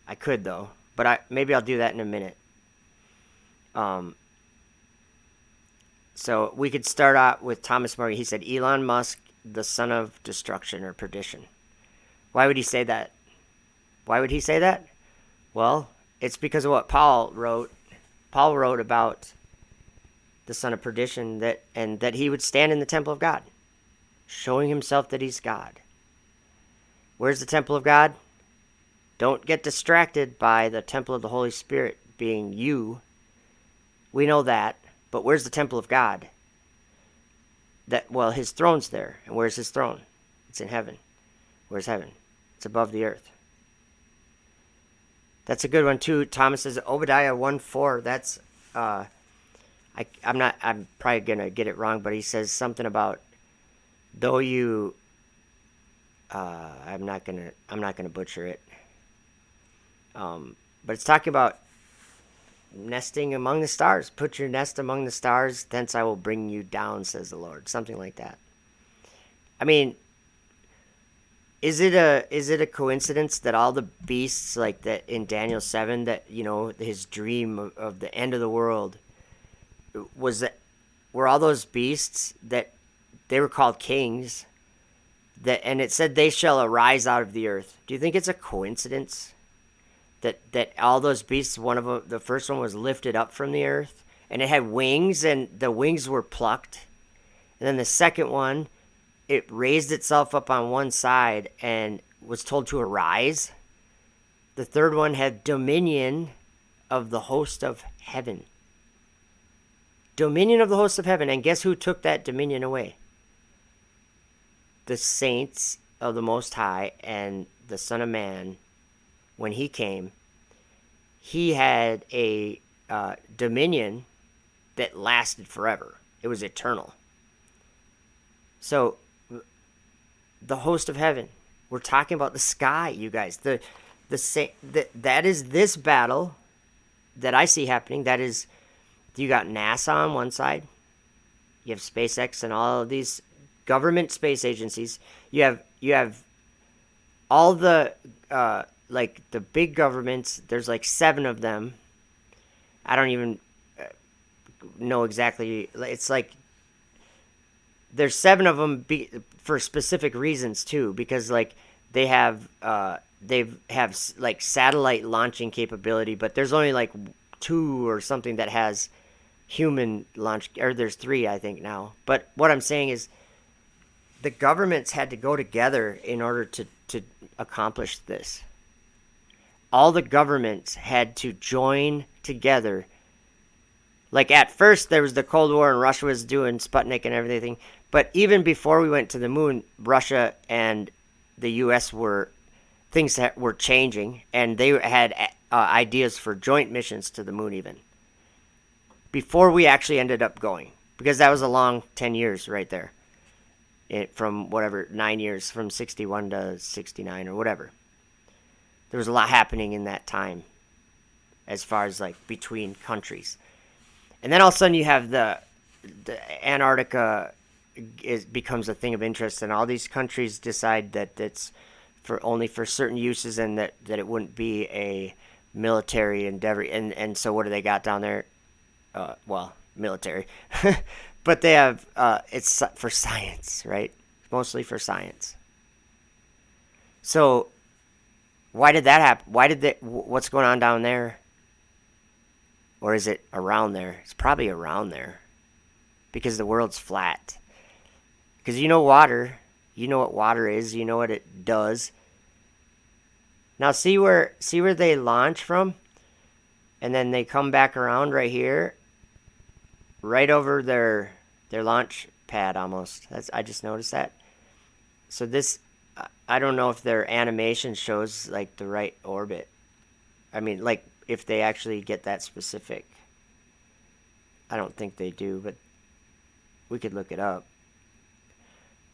[SPEAKER 1] I could though, but maybe I'll do that in a minute. So we could start out with Thomas Morgan. He said, Elon Musk, the son of destruction or perdition. Why would he say that? Why would he say that? Well, it's because of what Paul wrote. Paul wrote about the son of perdition, that he would stand in the temple of God, showing himself that he's God. Where's the temple of God? Don't get distracted by the temple of the Holy Spirit being you. We know that. But where's the temple of God? Well, his throne's there. And where's his throne? It's in heaven. Where's heaven? It's above the earth. That's a good one too. Thomas says Obadiah 1:4. That's I'm probably gonna get it wrong, but he says something about though you I'm not gonna butcher it. But it's talking about nesting among the stars. Put your nest among the stars, thence I will bring you down, says the Lord. Something like that. I mean, is it a coincidence that all the beasts like that in Daniel 7, that his dream of the end of the world were all those beasts that they were called kings, and it said they shall arise out of the earth? Do you think it's a coincidence that all those beasts, one of them, the first one was lifted up from the earth and it had wings and the wings were plucked, and then the second one, it raised itself up on one side and was told to arise. The third one had dominion of the host of heaven. dominion of the host of heaven. And guess who took that dominion away? The saints of the Most High, and the Son of Man, when he came, he had a dominion that lasted forever. It was eternal. So, the host of heaven, we're talking about the sky, you guys. That is this battle that I see happening. That is, you got NASA on one side, you have SpaceX and all of these government space agencies. You have all the like the big governments. There's like 7 of them. I don't even know exactly. It's like there's 7 of them for specific reasons too, because like they have like satellite launching capability, but there's only like 2 or something that has human launch, or there's 3 I think now. But what I'm saying is the governments had to go together in order to accomplish this. All the governments had to join together. Like at first there was the Cold War and Russia was doing Sputnik and everything. But even before we went to the moon, Russia and the U.S. things that were changing, and they had ideas for joint missions to the moon even. Before we actually ended up going. Because that was a long 10 years right there. From whatever, 9 years, from 61 to 69 or whatever. There was a lot happening in that time as far as like between countries. And then all of a sudden you have the Antarctica becomes a thing of interest, and all these countries decide that it's only for certain uses, and that it wouldn't be a military endeavor. And so what do they got down there? Well, military. But they have, it's for science, right? Mostly for science. So, why did that happen? What's going on down there? Or is it around there? It's probably around there. Because the world's flat. Because you know water. You know what water is. You know what it does. Now see where they launch from? And then they come back around right here. Right over their launch pad almost. I just noticed that. So this, I don't know if their animation shows like the right orbit. I mean, like if they actually get that specific. I don't think they do, but we could look it up.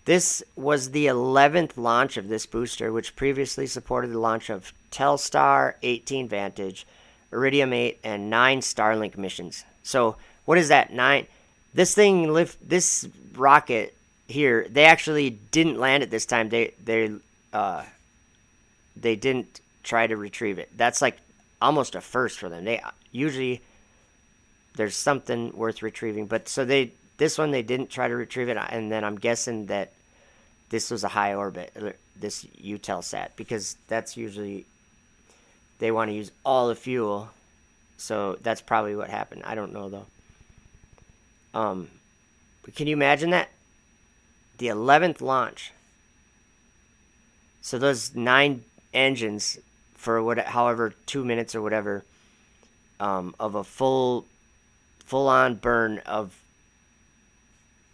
[SPEAKER 1] This was the 11th launch of this booster, which previously supported the launch of Telstar 18 Vantage, Iridium 8, and 9 Starlink missions. So what is that? 9? This rocket here, they actually didn't land it this time. They didn't try to retrieve it. That's like almost a first for them. They usually there's something worth retrieving, but so this one they didn't try to retrieve it, and then I'm guessing that this was a high orbit, this Eutelsat, because that's usually they want to use all the fuel, so that's probably what happened. I don't know though. But can you imagine that? The 11th launch. So those 9 engines for however 2 minutes or whatever, of a full-on burn of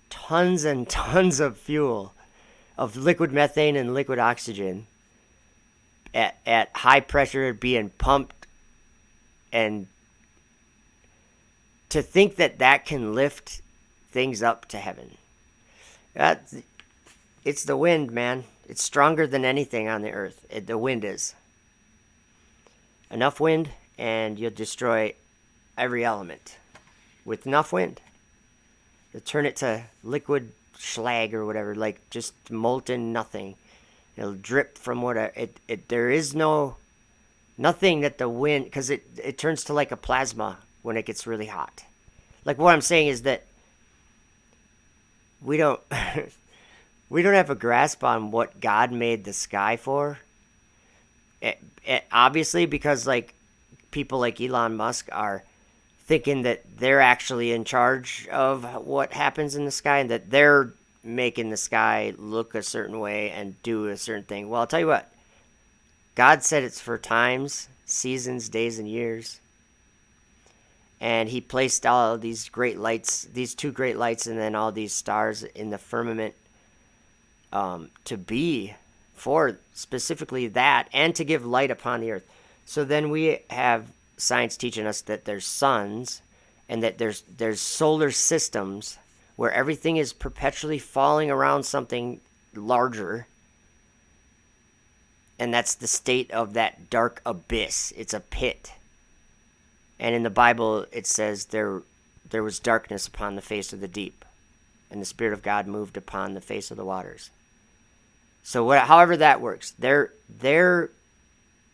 [SPEAKER 1] tons and tons of fuel, of liquid methane and liquid oxygen at high pressure being pumped, and to think that can lift things up to heaven. It's the wind, man. It's stronger than anything on the earth. The wind is. Enough wind and you'll destroy every element. With enough wind, you'll turn it to liquid slag or whatever, like just molten nothing. It'll drip from whatever. There is nothing that the wind, because it turns to like a plasma when it gets really hot. Like what I'm saying is that we don't we don't have a grasp on what God made the sky for. Obviously, because like people like Elon Musk are thinking that they're actually in charge of what happens in the sky, and that they're making the sky look a certain way and do a certain thing. Well, I'll tell you what. God said it's for times, seasons, days, and years. And he placed all of these great lights, these two great lights, and then all these stars in the firmament to be for specifically that, and to give light upon the earth. So then we have science teaching us that there's suns, and that there's solar systems where everything is perpetually falling around something larger, and that's the state of that dark abyss. It's a pit. And in the Bible it says there was darkness upon the face of the deep, and the Spirit of God moved upon the face of the waters. So however that works, they're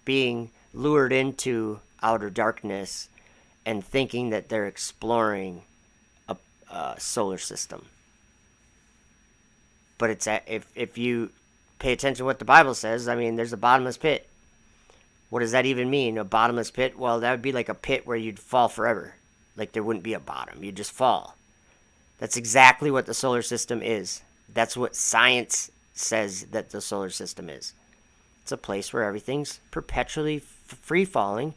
[SPEAKER 1] being lured into outer darkness and thinking that they're exploring a solar system. But it's if you pay attention to what the Bible says, I mean, there's a bottomless pit. What does that even mean? A bottomless pit? Well, that would be like a pit where you'd fall forever. Like there wouldn't be a bottom. You'd just fall. That's exactly what the solar system is. That's what science says that the solar system is. It's a place where everything's perpetually free falling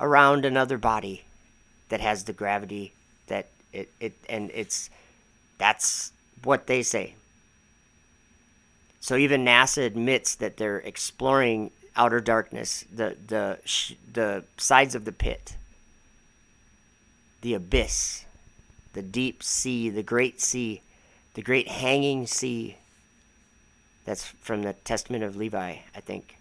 [SPEAKER 1] around another body that has the gravity that that's what they say. So even NASA admits that they're exploring outer darkness, the sides of the pit, the abyss, the deep sea, the great hanging sea. That's from the Testament of Levi, I think,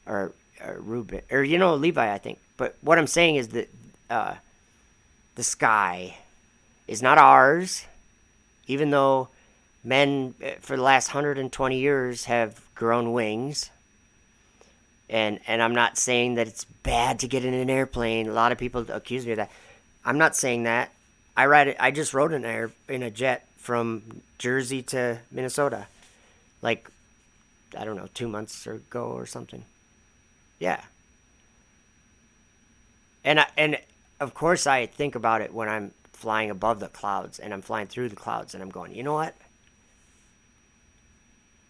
[SPEAKER 1] or Reuben, or Levi, I think. But what I'm saying is that the sky is not ours, even though men for the last 120 years have grown wings. And I'm not saying that it's bad to get in an airplane. A lot of people accuse me of that. I'm not saying that. I just rode in a jet from Jersey to Minnesota, like, I don't know, 2 months ago or something. Yeah. And of course I think about it when I'm flying above the clouds and I'm flying through the clouds and I'm going, you know what?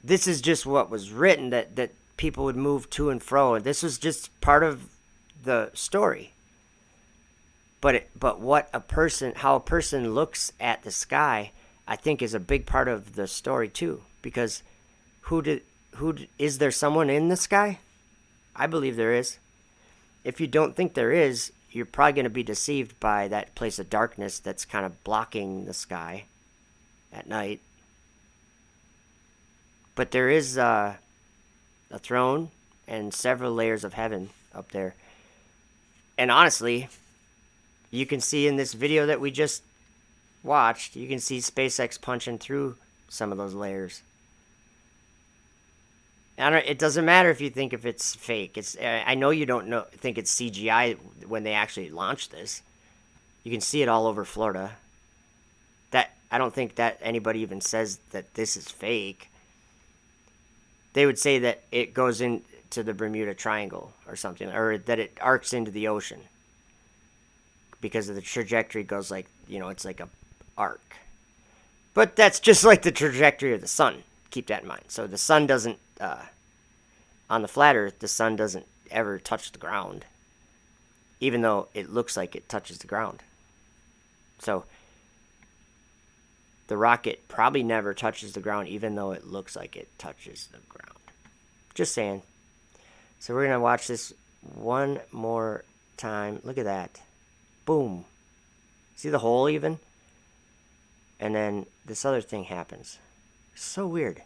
[SPEAKER 1] This is just what was written, that people would move to and fro, and this was just part of the story. But how a person looks at the sky, I think, is a big part of the story too. Because is there someone in the sky? I believe there is. If you don't think there is, you're probably going to be deceived by that place of darkness that's kind of blocking the sky at night. But there is a throne and several layers of heaven up there. And honestly, you can see in this video that we just watched, you can see SpaceX punching through some of those layers. It doesn't matter if you think if it's fake. I know you don't think it's CGI when they actually launch this. You can see it all over Florida. I don't think that anybody even says that this is fake. They would say that it goes into the Bermuda Triangle or something, or that it arcs into the ocean because of the trajectory goes like, it's like a arc. But that's just like the trajectory of the sun. Keep that in mind. So the sun doesn't, on the flat Earth, the sun doesn't ever touch the ground, even though it looks like it touches the ground. So the rocket probably never touches the ground, even though it looks like it touches the ground. Just saying. So we're going to watch this one more time. Look at that. Boom. See the hole even? And then this other thing happens. So weird.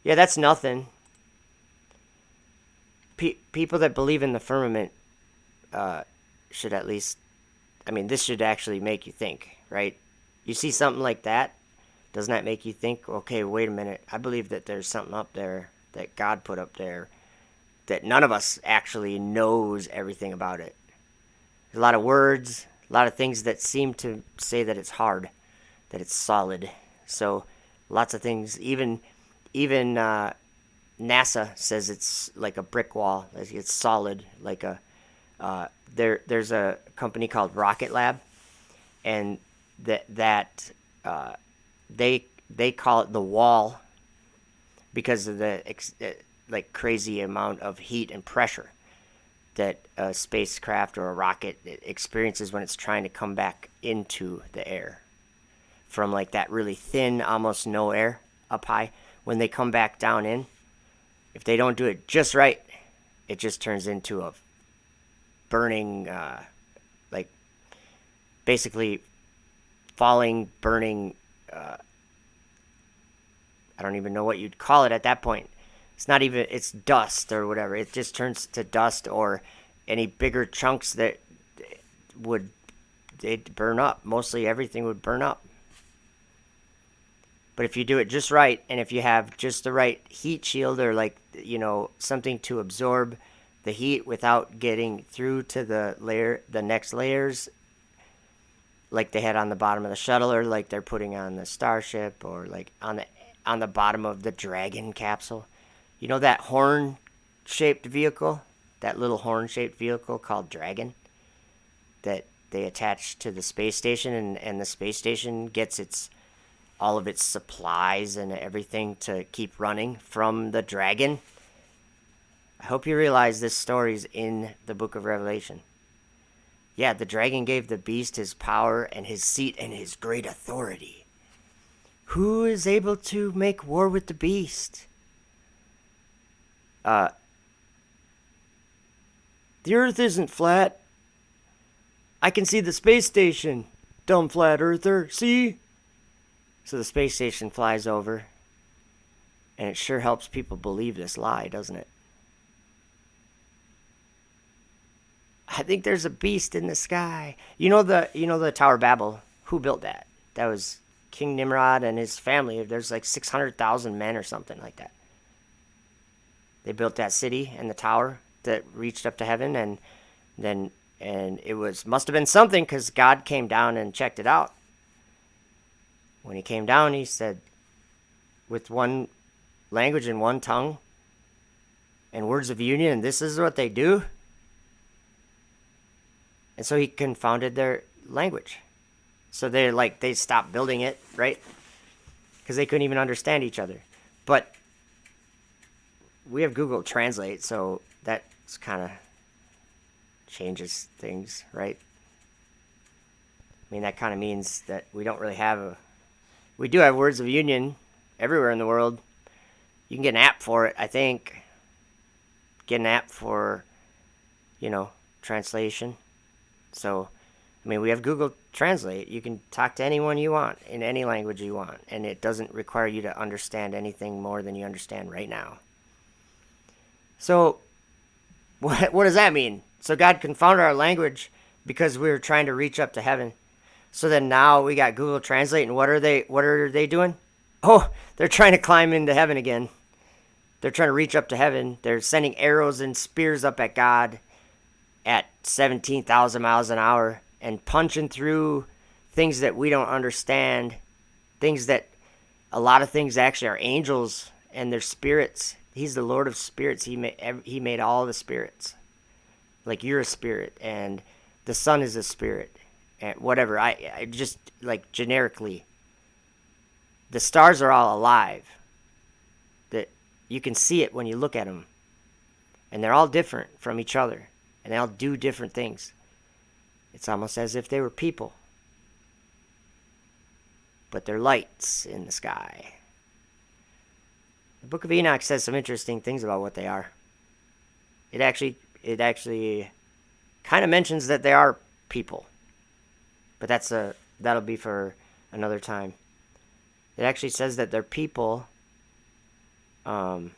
[SPEAKER 1] Yeah, that's nothing. People that believe in the firmament should at least... this should actually make you think, right? You see something like that, doesn't that make you think, okay, wait a minute, I believe that there's something up there that God put up there that none of us actually knows everything about it. There's a lot of words, a lot of things that seem to say that it's hard, that it's solid. So lots of things, even NASA says it's like a brick wall, it's solid, like there's a company called Rocket Lab, and they call it the wall because of the crazy amount of heat and pressure. that a spacecraft or a rocket experiences when it's trying to come back into the air from like that really thin, almost no air up high. When they come back down in, if they don't do it just right, it just turns into a burning, like basically falling, burning. I don't even know what you'd call it at that point. It's not even, it's dust or whatever. It just turns to dust, or any bigger chunks that they'd burn up. Mostly everything would burn up. But if you do it just right, and if you have just the right heat shield, or like, something to absorb the heat without getting through to the next layers, like they had on the bottom of the shuttle, or like they're putting on the Starship, or like on the bottom of the Dragon capsule. You know that horn-shaped vehicle? That little horn-shaped vehicle called Dragon that they attach to the space station, and the space station gets all of its supplies and everything to keep running from the Dragon. I hope you realize this story's in the book of Revelation. Yeah, the Dragon gave the beast his power and his seat and his great authority. Who is able to make war with the beast? The Earth isn't flat. I can see the space station, dumb flat earther. See? So the space station flies over, and it sure helps people believe this lie, doesn't it? I think there's a beast in the sky. You know the Tower of Babel? Who built that? That was King Nimrod and his family. There's like 600,000 men or something like that. They built that city and the tower that reached up to heaven, and it must have been something, because God came down and checked it out. When he came down, he said, with one language and one tongue and words of union, and this is what they do. And so he confounded their language. So they stopped building it, right? Because they couldn't even understand each other. But we have Google Translate, so that kind of changes things, right? I mean, that kind of means that we don't really have we do have words of union everywhere in the world. You can get an app for it, I think. Get an app for, translation. So, I mean, we have Google Translate. You can talk to anyone you want in any language you want, and it doesn't require you to understand anything more than you understand right now. So, what does that mean? So God confounded our language because we were trying to reach up to heaven. So then now we got Google Translate, and what are they doing? Oh, they're trying to climb into heaven again. They're trying to reach up to heaven. They're sending arrows and spears up at God at 17,000 miles an hour and punching through things that we don't understand, things that a lot of things actually are angels and they're spirits. He's the Lord of spirits. He made all the spirits. Like, you're a spirit, and the sun is a spirit, and whatever. I just, like, generically, the stars are all alive. That you can see it when you look at them, and they're all different from each other, and they all do different things. It's almost as if they were people, but they're lights in the sky. The Book of Enoch says some interesting things about what they are. It actually kind of mentions that they are people, but that'll be for another time. It actually says that they're people that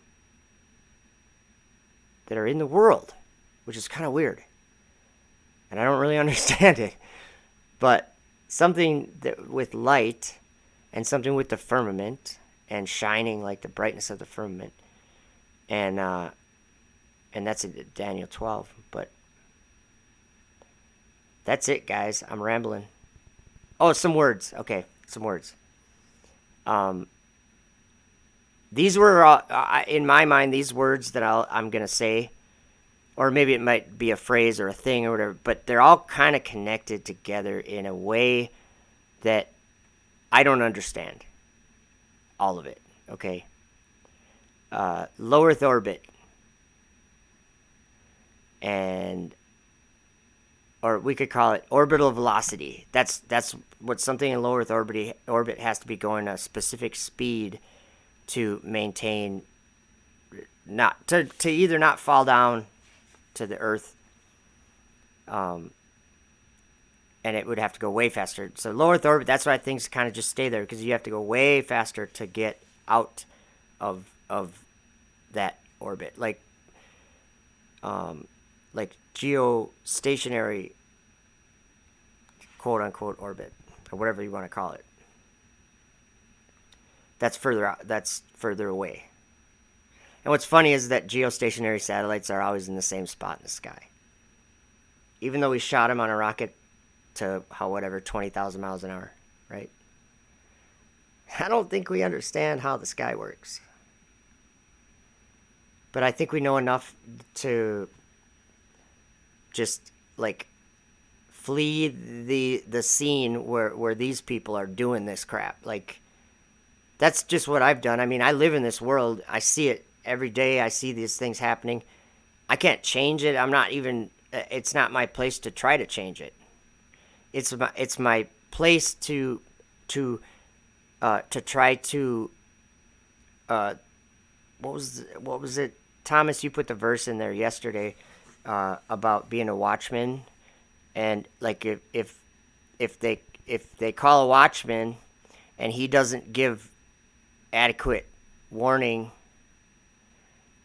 [SPEAKER 1] are in the world, which is kind of weird, and I don't really understand it. But something that with light, and something with the firmament, and shining like the brightness of the firmament, and that's in Daniel 12. But that's it, guys. I'm rambling. Oh, some words. Okay, some words. These were, in my mind, these words that I'm going to say, or maybe it might be a phrase or a thing or whatever, but they're all kind of connected together in a way that I don't understand all of it, okay? Low Earth orbit. and or we could call it orbital velocity. That's what something in low Earth orbit has to be going a specific speed to maintain, not to either not fall down to the Earth, and it would have to go way faster. So low Earth orbit, that's why things kind of just stay there, because you have to go way faster to get out of that orbit, like geostationary quote unquote orbit, or whatever you want to call it. That's further out. That's further away. And what's funny is that geostationary satellites are always in the same spot in the sky. Even though we shot them on a rocket to 20,000 miles an hour, right? I don't think we understand how the sky works. But I think we know enough to just like flee the scene where these people are doing this crap. Like, that's just what I've done. I mean, I live in this world. I see it every day. I see these things happening. I can't change it. I'm not even. It's not my place to try to change it. It's my place to try to. What was it? Thomas, you put the verse in there yesterday about being a watchman, and like if they call a watchman and he doesn't give adequate warning,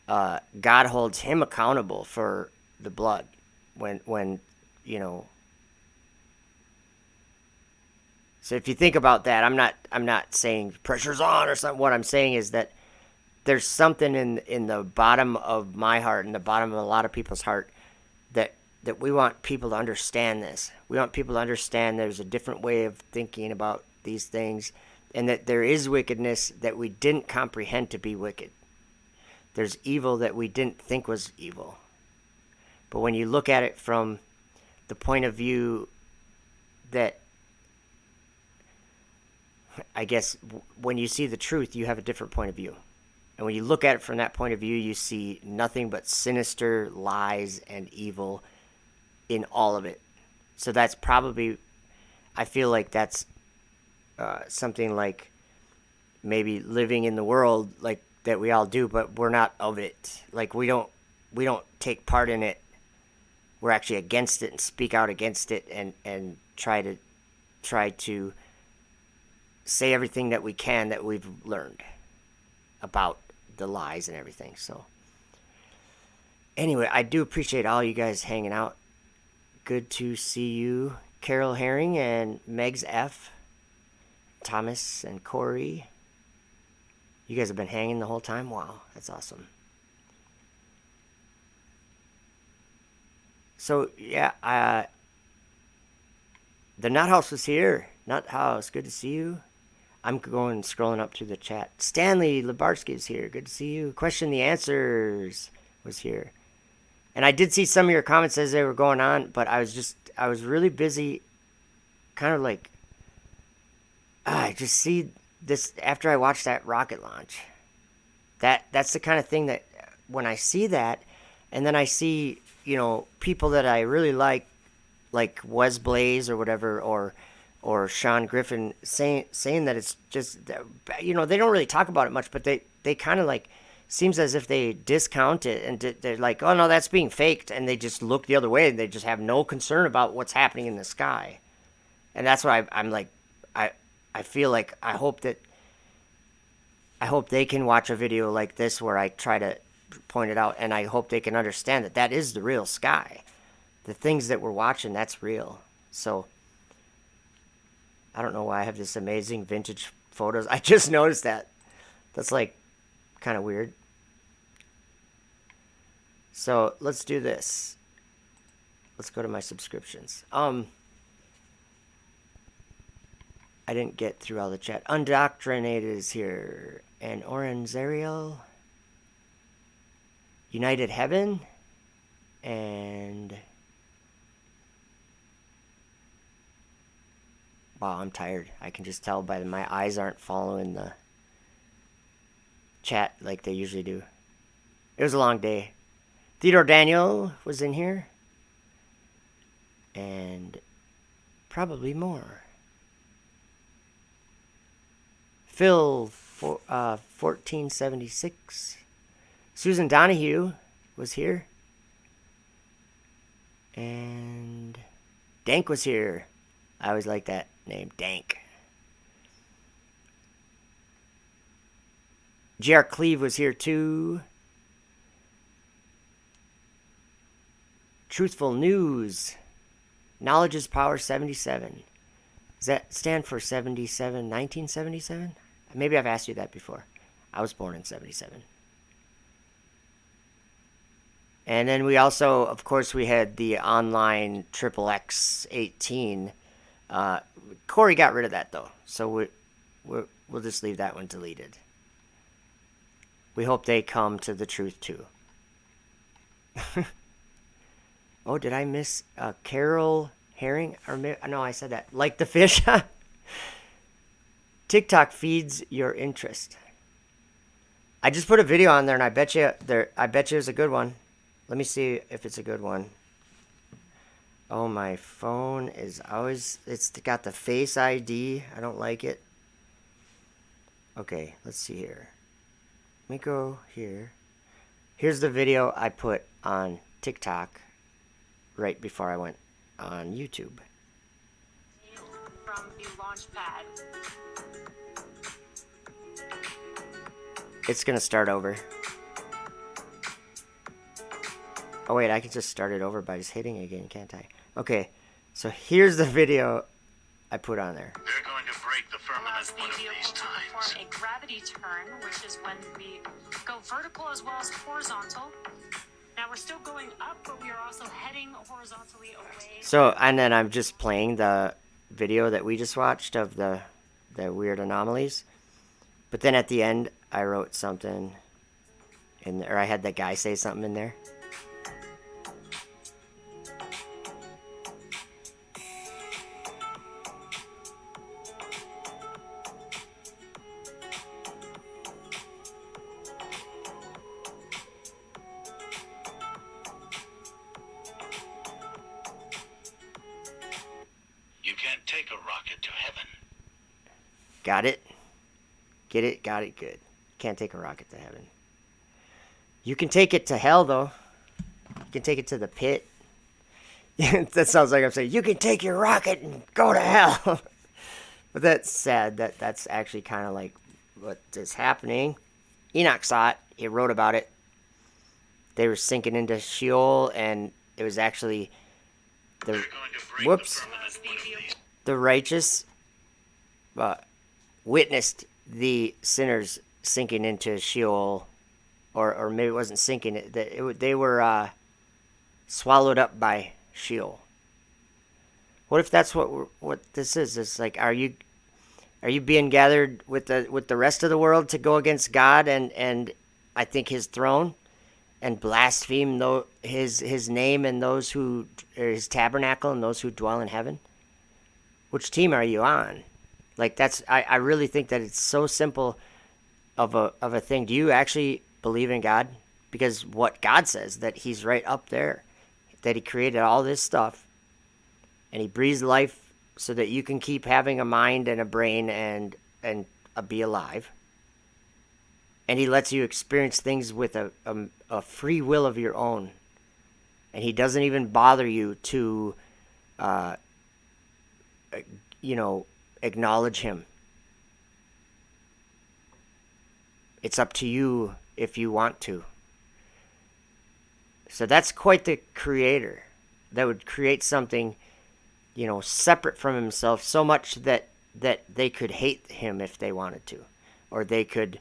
[SPEAKER 1] God holds him accountable for the blood when you know. So if you think about that, I'm not saying pressure's on or something. What I'm saying is that there's something in the bottom of my heart and the bottom of a lot of people's heart that we want people to understand this. We want people to understand there's a different way of thinking about these things, and that there is wickedness that we didn't comprehend to be wicked. There's evil that we didn't think was evil. But when you look at it from the point of view that, I guess, when you see the truth, you have a different point of view. And when you look at it from that point of view, you see nothing but sinister lies and evil in all of it. So that's probably, I feel like that's something like maybe living in the world like that we all do, but we're not of it. Like we don't take part in it. We're actually against it and speak out against it and try to say everything that we can that we've learned about the lies and everything. So anyway, I do appreciate all you guys hanging out. Good to see you, Carol Herring and Megs F, Thomas and Corey. You guys have been hanging the whole time? Wow, that's awesome. So yeah, the Nut House was here. Nut House, good to see you. I'm going scrolling up through the chat. Stanley Labarsky is here. Good to see you. Question the Answers was here. And I did see some of your comments as they were going on, but I was really busy, kind of like, I just see this after I watched that rocket launch. That's the kind of thing that when I see that, and then I see, people that I really like Wes Blaze or whatever, or Sean Griffin saying that it's just, they don't really talk about it much, but they kind of like, seems as if they discount it and they're like, oh no, that's being faked, and they just look the other way and they just have no concern about what's happening in the sky. And that's why I'm like, I feel like I hope they can watch a video like this where I try to point it out, and I hope they can understand that is the real sky. The things that we're watching, that's real. So I don't know why I have this amazing vintage photos. I just noticed that. That's like kind of weird. So let's do this. Let's go to my subscriptions. I didn't get through all the chat. Undoctrinated is here. And Oranzariel. United Heaven. And wow, I'm tired. I can just tell by my eyes aren't following the chat like they usually do. It was a long day. Theodore Daniel was in here. And probably more. Phil, 1476. Susan Donahue was here. And Dank was here. I always like that name, Dank. J.R. Cleve was here too. Truthful News. Knowledge is Power 77. Does that stand for 77, 1977? Maybe I've asked you that before. I was born in 77. And then we also, of course, we had the online Triple X 18. Corey got rid of that, though. So we'll just leave that one deleted. We hope they come to the truth, too. Oh, did I miss Carol Herring? Or no, I said that. Like the fish? TikTok feeds your interest. I just put a video on there, and I bet you it's a good one. Let me see if it's a good one. Oh, my phone is always... It's got the Face ID. I don't like it. Okay, let's see here. Let me go here. Here's the video I put on TikTok right before I went on YouTube.
[SPEAKER 2] From the launch pad.
[SPEAKER 1] It's gonna start over. Oh wait, I can just start it over by just hitting it again, can't I? Okay, so here's the video I put on there.
[SPEAKER 3] They're going to break the
[SPEAKER 2] Allows
[SPEAKER 3] firmament
[SPEAKER 2] the
[SPEAKER 3] one of
[SPEAKER 2] vehicle
[SPEAKER 3] these
[SPEAKER 2] to
[SPEAKER 3] times.
[SPEAKER 2] perform a gravity turn, which is when we go vertical as well as horizontal. Now we're still going up, but we are also heading horizontally away.
[SPEAKER 1] So, and then I'm just playing the video that we just watched of the weird anomalies. But then at the end, I wrote something in there, or I had that guy say something in there.
[SPEAKER 3] You can't take a rocket to heaven.
[SPEAKER 1] Got it? Get it? Got it? Good. Can't take a rocket to heaven. You can take it to hell, though. You can take it to the pit. That sounds like I'm saying, you can take your rocket and go to hell. But that's sad. That's actually kind of like what is happening. Enoch saw it. He wrote about it. They were sinking into Sheol, and it was actually the whoops. The righteous witnessed the sinners sinking into Sheol, or maybe it wasn't sinking. They were swallowed up by Sheol. What if that's what this is? It's like, are you being gathered with the rest of the world to go against God and I think His throne, and blaspheme his name and those who, or His tabernacle and those who dwell in heaven? Which team are you on? Like, that's, I really think that it's so simple of a thing. Do you actually believe in God? Because what God says, that He's right up there, that He created all this stuff, and He breathes life so that you can keep having a mind and a brain and be alive. And He lets you experience things with a free will of your own. And He doesn't even bother you to, acknowledge Him. It's up to you if you want to. So that's quite the creator that would create something, separate from Himself, so much that they could hate Him if they wanted to, or they could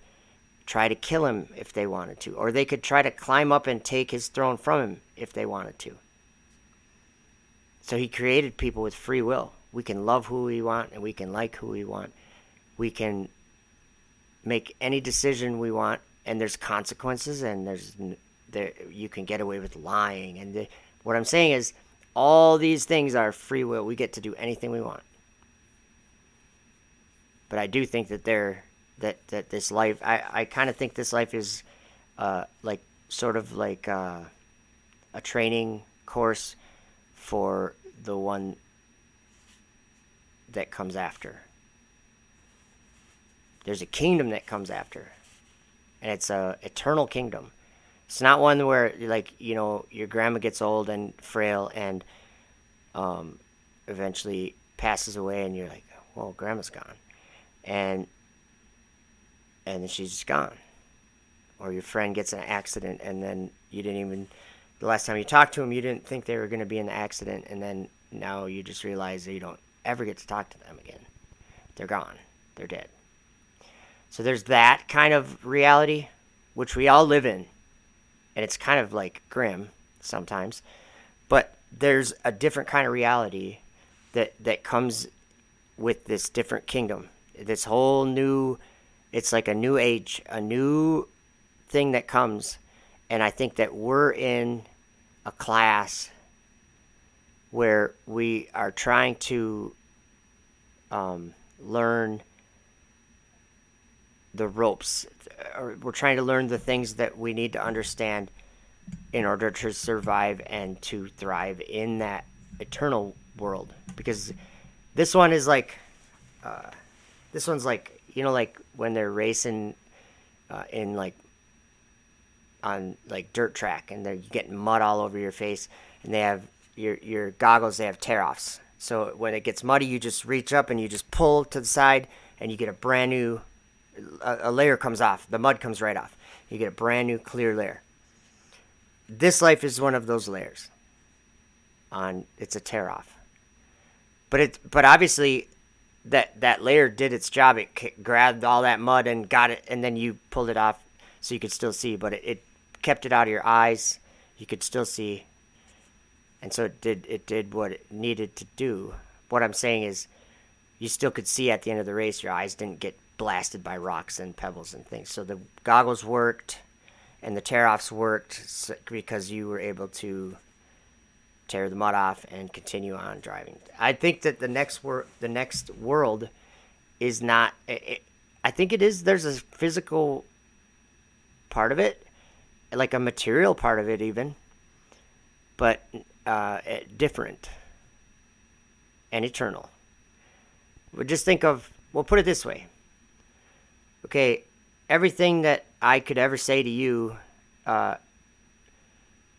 [SPEAKER 1] try to kill Him if they wanted to, or they could try to climb up and take His throne from Him if they wanted to. So He created people with free will. We can love who we want, and we can like who we want. We can make any decision we want, and there's consequences, and you can get away with lying. And what I'm saying is, all these things are free will. We get to do anything we want. But I do think that that this life, I kind of think this life is sort of like a training course for the one that comes after. There's a kingdom that comes after, and it's a eternal kingdom. It's not one where, like, your grandma gets old and frail and eventually passes away, and you're like, well, grandma's gone, and then she's just gone. Or your friend gets in an accident, and then the last time you talked to them, you didn't think they were going to be in the accident, and then now you just realize that you don't ever get to talk to them again. They're gone. They're dead. So there's that kind of reality, which we all live in. And it's kind of like grim sometimes. But there's a different kind of reality that comes with this different kingdom. This whole new, it's like a new age, a new thing that comes. And I think that we're in a class where we are trying to learn the ropes, or we're trying to learn the things that we need to understand in order to survive and to thrive in that eternal world. Because this one is like, this one's like, like when they're racing in like on like dirt track, and they're getting mud all over your face, and they have your goggles, they have tear-offs. So when it gets muddy, you just reach up and you just pull to the side, and you get a brand new, a layer comes off. The mud comes right off. You get a brand new clear layer. This life is one of those layers. It's a tear-off. But obviously that layer did its job. It grabbed all that mud and got it, and then you pulled it off so you could still see. But it kept it out of your eyes. You could still see. And so it did what it needed to do. What I'm saying is, you still could see at the end of the race. Your eyes didn't get blasted by rocks and pebbles and things. So the goggles worked, and the tear-offs worked because you were able to tear the mud off and continue on driving. I think that the next world is not. I think it is. There's a physical part of it, like a material part of it, even, but different and eternal. But just think of. We'll put it this way. Okay, everything that I could ever say to you,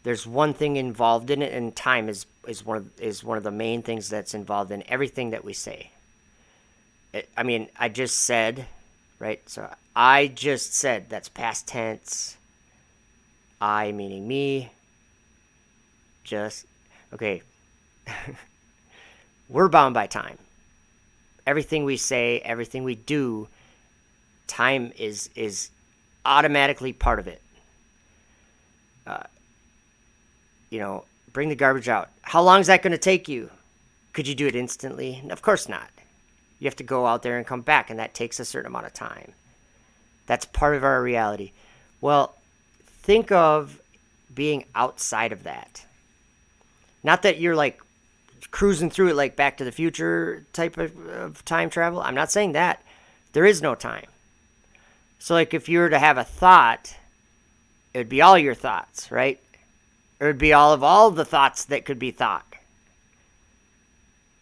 [SPEAKER 1] there's one thing involved in it, and time is one of the main things that's involved in everything that we say. I just said, right? So I just said, that's past tense. I meaning me. Okay. We're bound by time. Everything we say, everything we do, time is automatically part of it. Bring the garbage out. How long is that going to take you? Could you do it instantly? Of course not. You have to go out there and come back, and that takes a certain amount of time. That's part of our reality. Well, think of being outside of that. Not that you're like cruising through it like Back to the Future type of time travel. I'm not saying that. There is no time. So like if you were to have a thought, it would be all your thoughts, right? It would be all the thoughts that could be thought.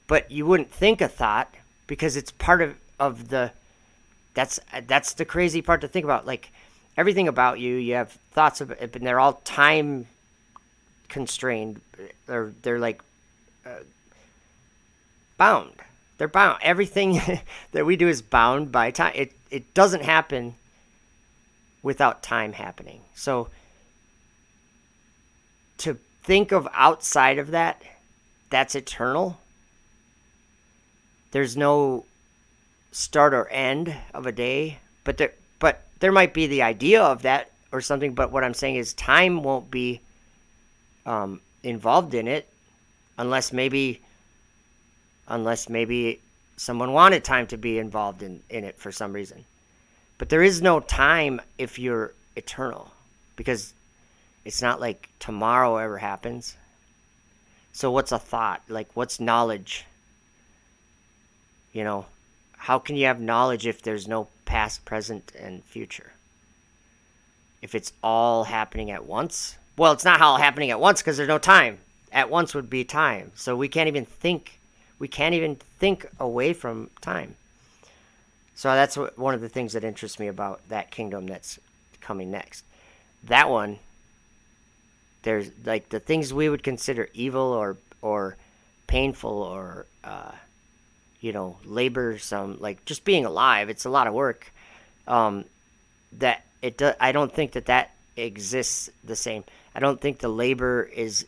[SPEAKER 1] But you wouldn't think a thought because it's part of the... That's the crazy part to think about. Like everything about you, you have thoughts of it, and they're all time constrained. They're like bound. They're bound. Everything that we do is bound by time. It doesn't happen without time happening. So to think of outside of that, that's eternal. There's no start or end of a day, but there might be the idea of that or something. But what I'm saying is time won't be involved in it unless maybe someone wanted time to be involved in it for some reason. But there is no time if you're eternal, because it's not like tomorrow ever happens. So what's a thought? Like, what's knowledge? How can you have knowledge if there's no past, present, and future? If it's all happening at once, Well, it's not all happening at once because there's no time. At once would be time. So we can't even think. We can't even think away from time. So that's one of the things that interests me about that kingdom that's coming next. That one, there's like the things we would consider evil or painful or laborsome, like just being alive. It's a lot of work. That it do, I don't think that exists the same. I don't think the labor is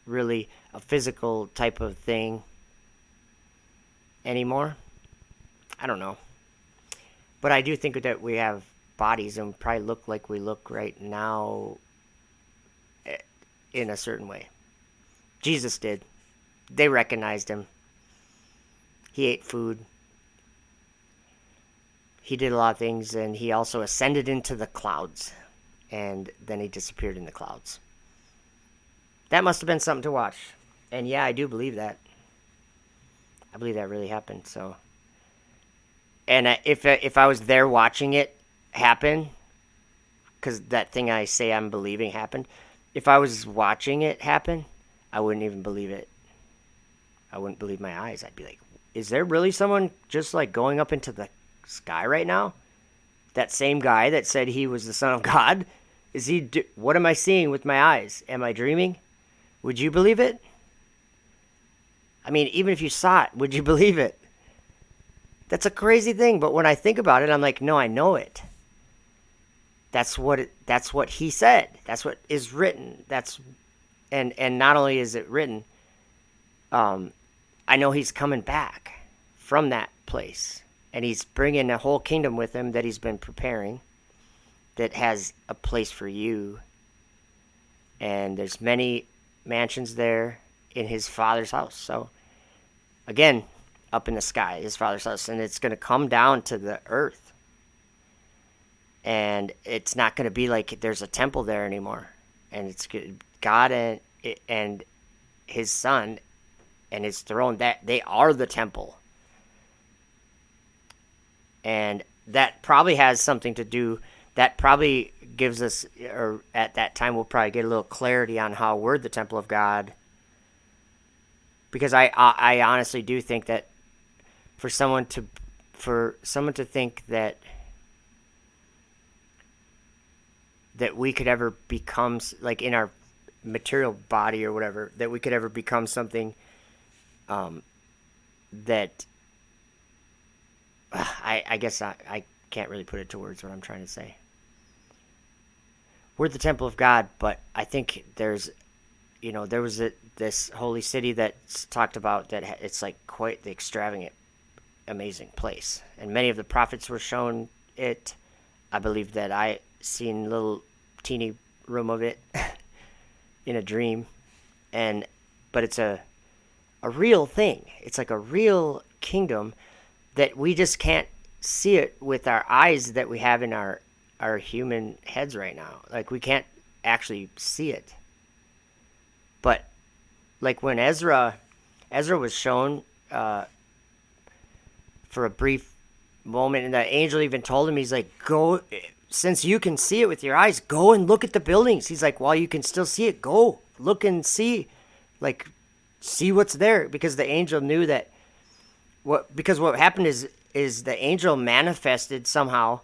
[SPEAKER 1] really a physical type of thing anymore. I don't know. But I do think that we have bodies and probably look like we look right now in a certain way. Jesus did. They recognized him. He ate food. He did a lot of things, and he also ascended into the clouds, and then he disappeared in the clouds. That must have been something to watch. And yeah, I do believe that. I believe that really happened. So, and if I was there watching it happen, because that thing I say I'm believing happened, if I was watching it happen, I wouldn't even believe it. I wouldn't believe my eyes. I'd be like, is there really someone just like going up into the sky right now? That same guy that said he was the Son of God? Is he? What am I seeing with my eyes? Am I dreaming? Would you believe it? I mean, even if you saw it, would you believe it? That's a crazy thing, but when I think about it, I'm like, no, I know it. That's what he said. That's what is written. And not only is it written, I know he's coming back from that place, and he's bringing a whole kingdom with him that he's been preparing, that has a place for you. And there's many mansions there in his Father's house. So again, up in the sky, his Father's house, and it's going to come down to the earth. And it's not going to be like there's a temple there anymore. And it's God and his Son and his throne, that they are the temple. And that probably has something to do, that probably gives us, or at that time we'll probably get a little clarity on how we're the temple of God. Because I honestly do think that for someone to think that we could ever become, like in our material body or whatever, that we could ever become something that I guess I can't really put it to words what I'm trying to say. We're the temple of God, but I think there's, there was this holy city that's talked about, that it's like quite the extravagant, amazing place. And many of the prophets were shown it. I believe that I seen a little teeny room of it in a dream. But it's a real thing. It's like a real kingdom that we just can't see it with our eyes that we have in our human heads right now. Like, we can't actually see it. But like when Ezra was shown for a brief moment, and the angel even told him, he's like, go, since you can see it with your eyes, go and look at the buildings. He's like, while you can still see it, go look and see, like, see what's there. Because the angel knew that what happened is the angel manifested somehow,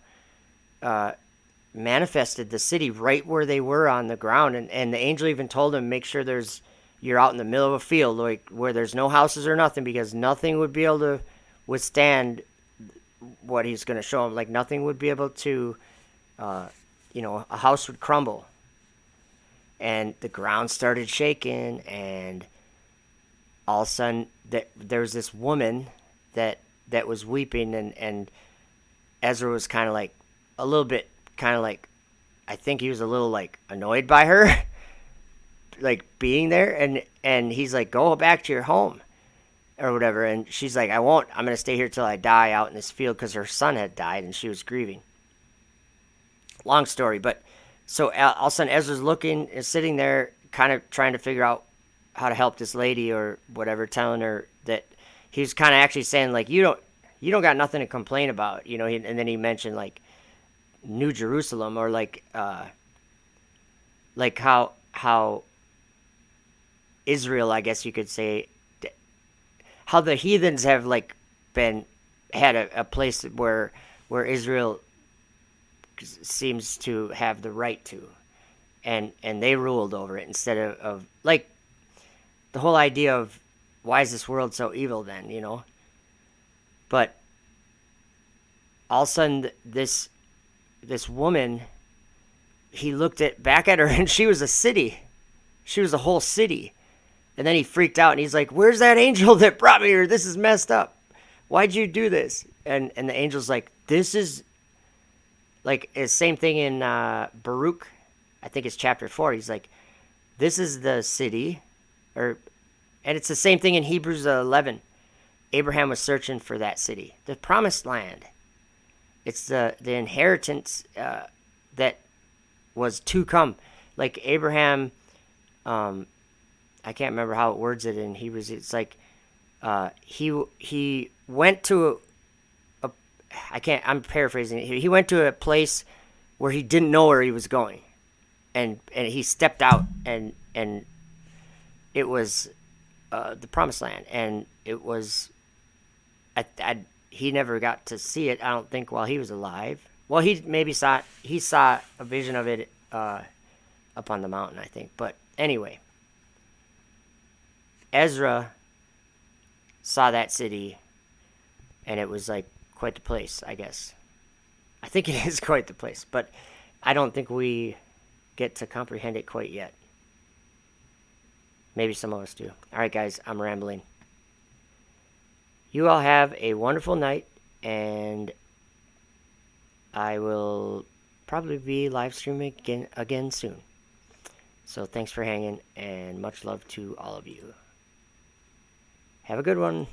[SPEAKER 1] manifested the city right where they were on the ground. And the angel even told him, make sure you're out in the middle of a field, like where there's no houses or nothing, because nothing would be able to withstand what he's going to show him. Like, nothing would be able to, a house would crumble. And the ground started shaking, and all of a sudden there was this woman that was weeping, and Ezra was kind of like a little bit, I think he was a little like annoyed by her like being there, and he's like, go back to your home or whatever. And she's like, I won't, I'm going to stay here till I die out in this field, because her son had died and she was grieving. Long story, but so all of a sudden Ezra's sitting there kind of trying to figure out how to help this lady or whatever, telling her that he was kind of actually saying, like, you don't got nothing to complain about, and then he mentioned like New Jerusalem, or like like how Israel, I guess you could say, how the heathens have like been had a place where Israel seems to have the right to, and they ruled over it instead of like the whole idea of why is this world so evil then, you know? But all of a sudden, this woman, he looked at back at her, and she was a city. She was a whole city. And then he freaked out, and he's like, "Where's that angel that brought me here? This is messed up. Why'd you do this?" And the angel's like, "This is like the same thing in Baruch. I think it's chapter 4. He's like, this is the city, or and it's the same thing in Hebrews 11. Abraham was searching for that city, the promised land. It's the inheritance that was to come. Like Abraham, I can't remember how it words it in Hebrews. It's like he went to I'm paraphrasing it here. He went to a place where he didn't know where he was going, and he stepped out, and it was the promised land, and it was he never got to see it, I don't think, while he was alive. Well, he maybe saw a vision of it up on the mountain, I think. But anyway, Ezra saw that city, and it was like quite the place, I guess. I think it is quite the place, but I don't think we get to comprehend it quite yet. Maybe some of us do. All right, guys, I'm rambling. You all have a wonderful night, and I will probably be live streaming again soon. So thanks for hanging, and much love to all of you. Have a good one.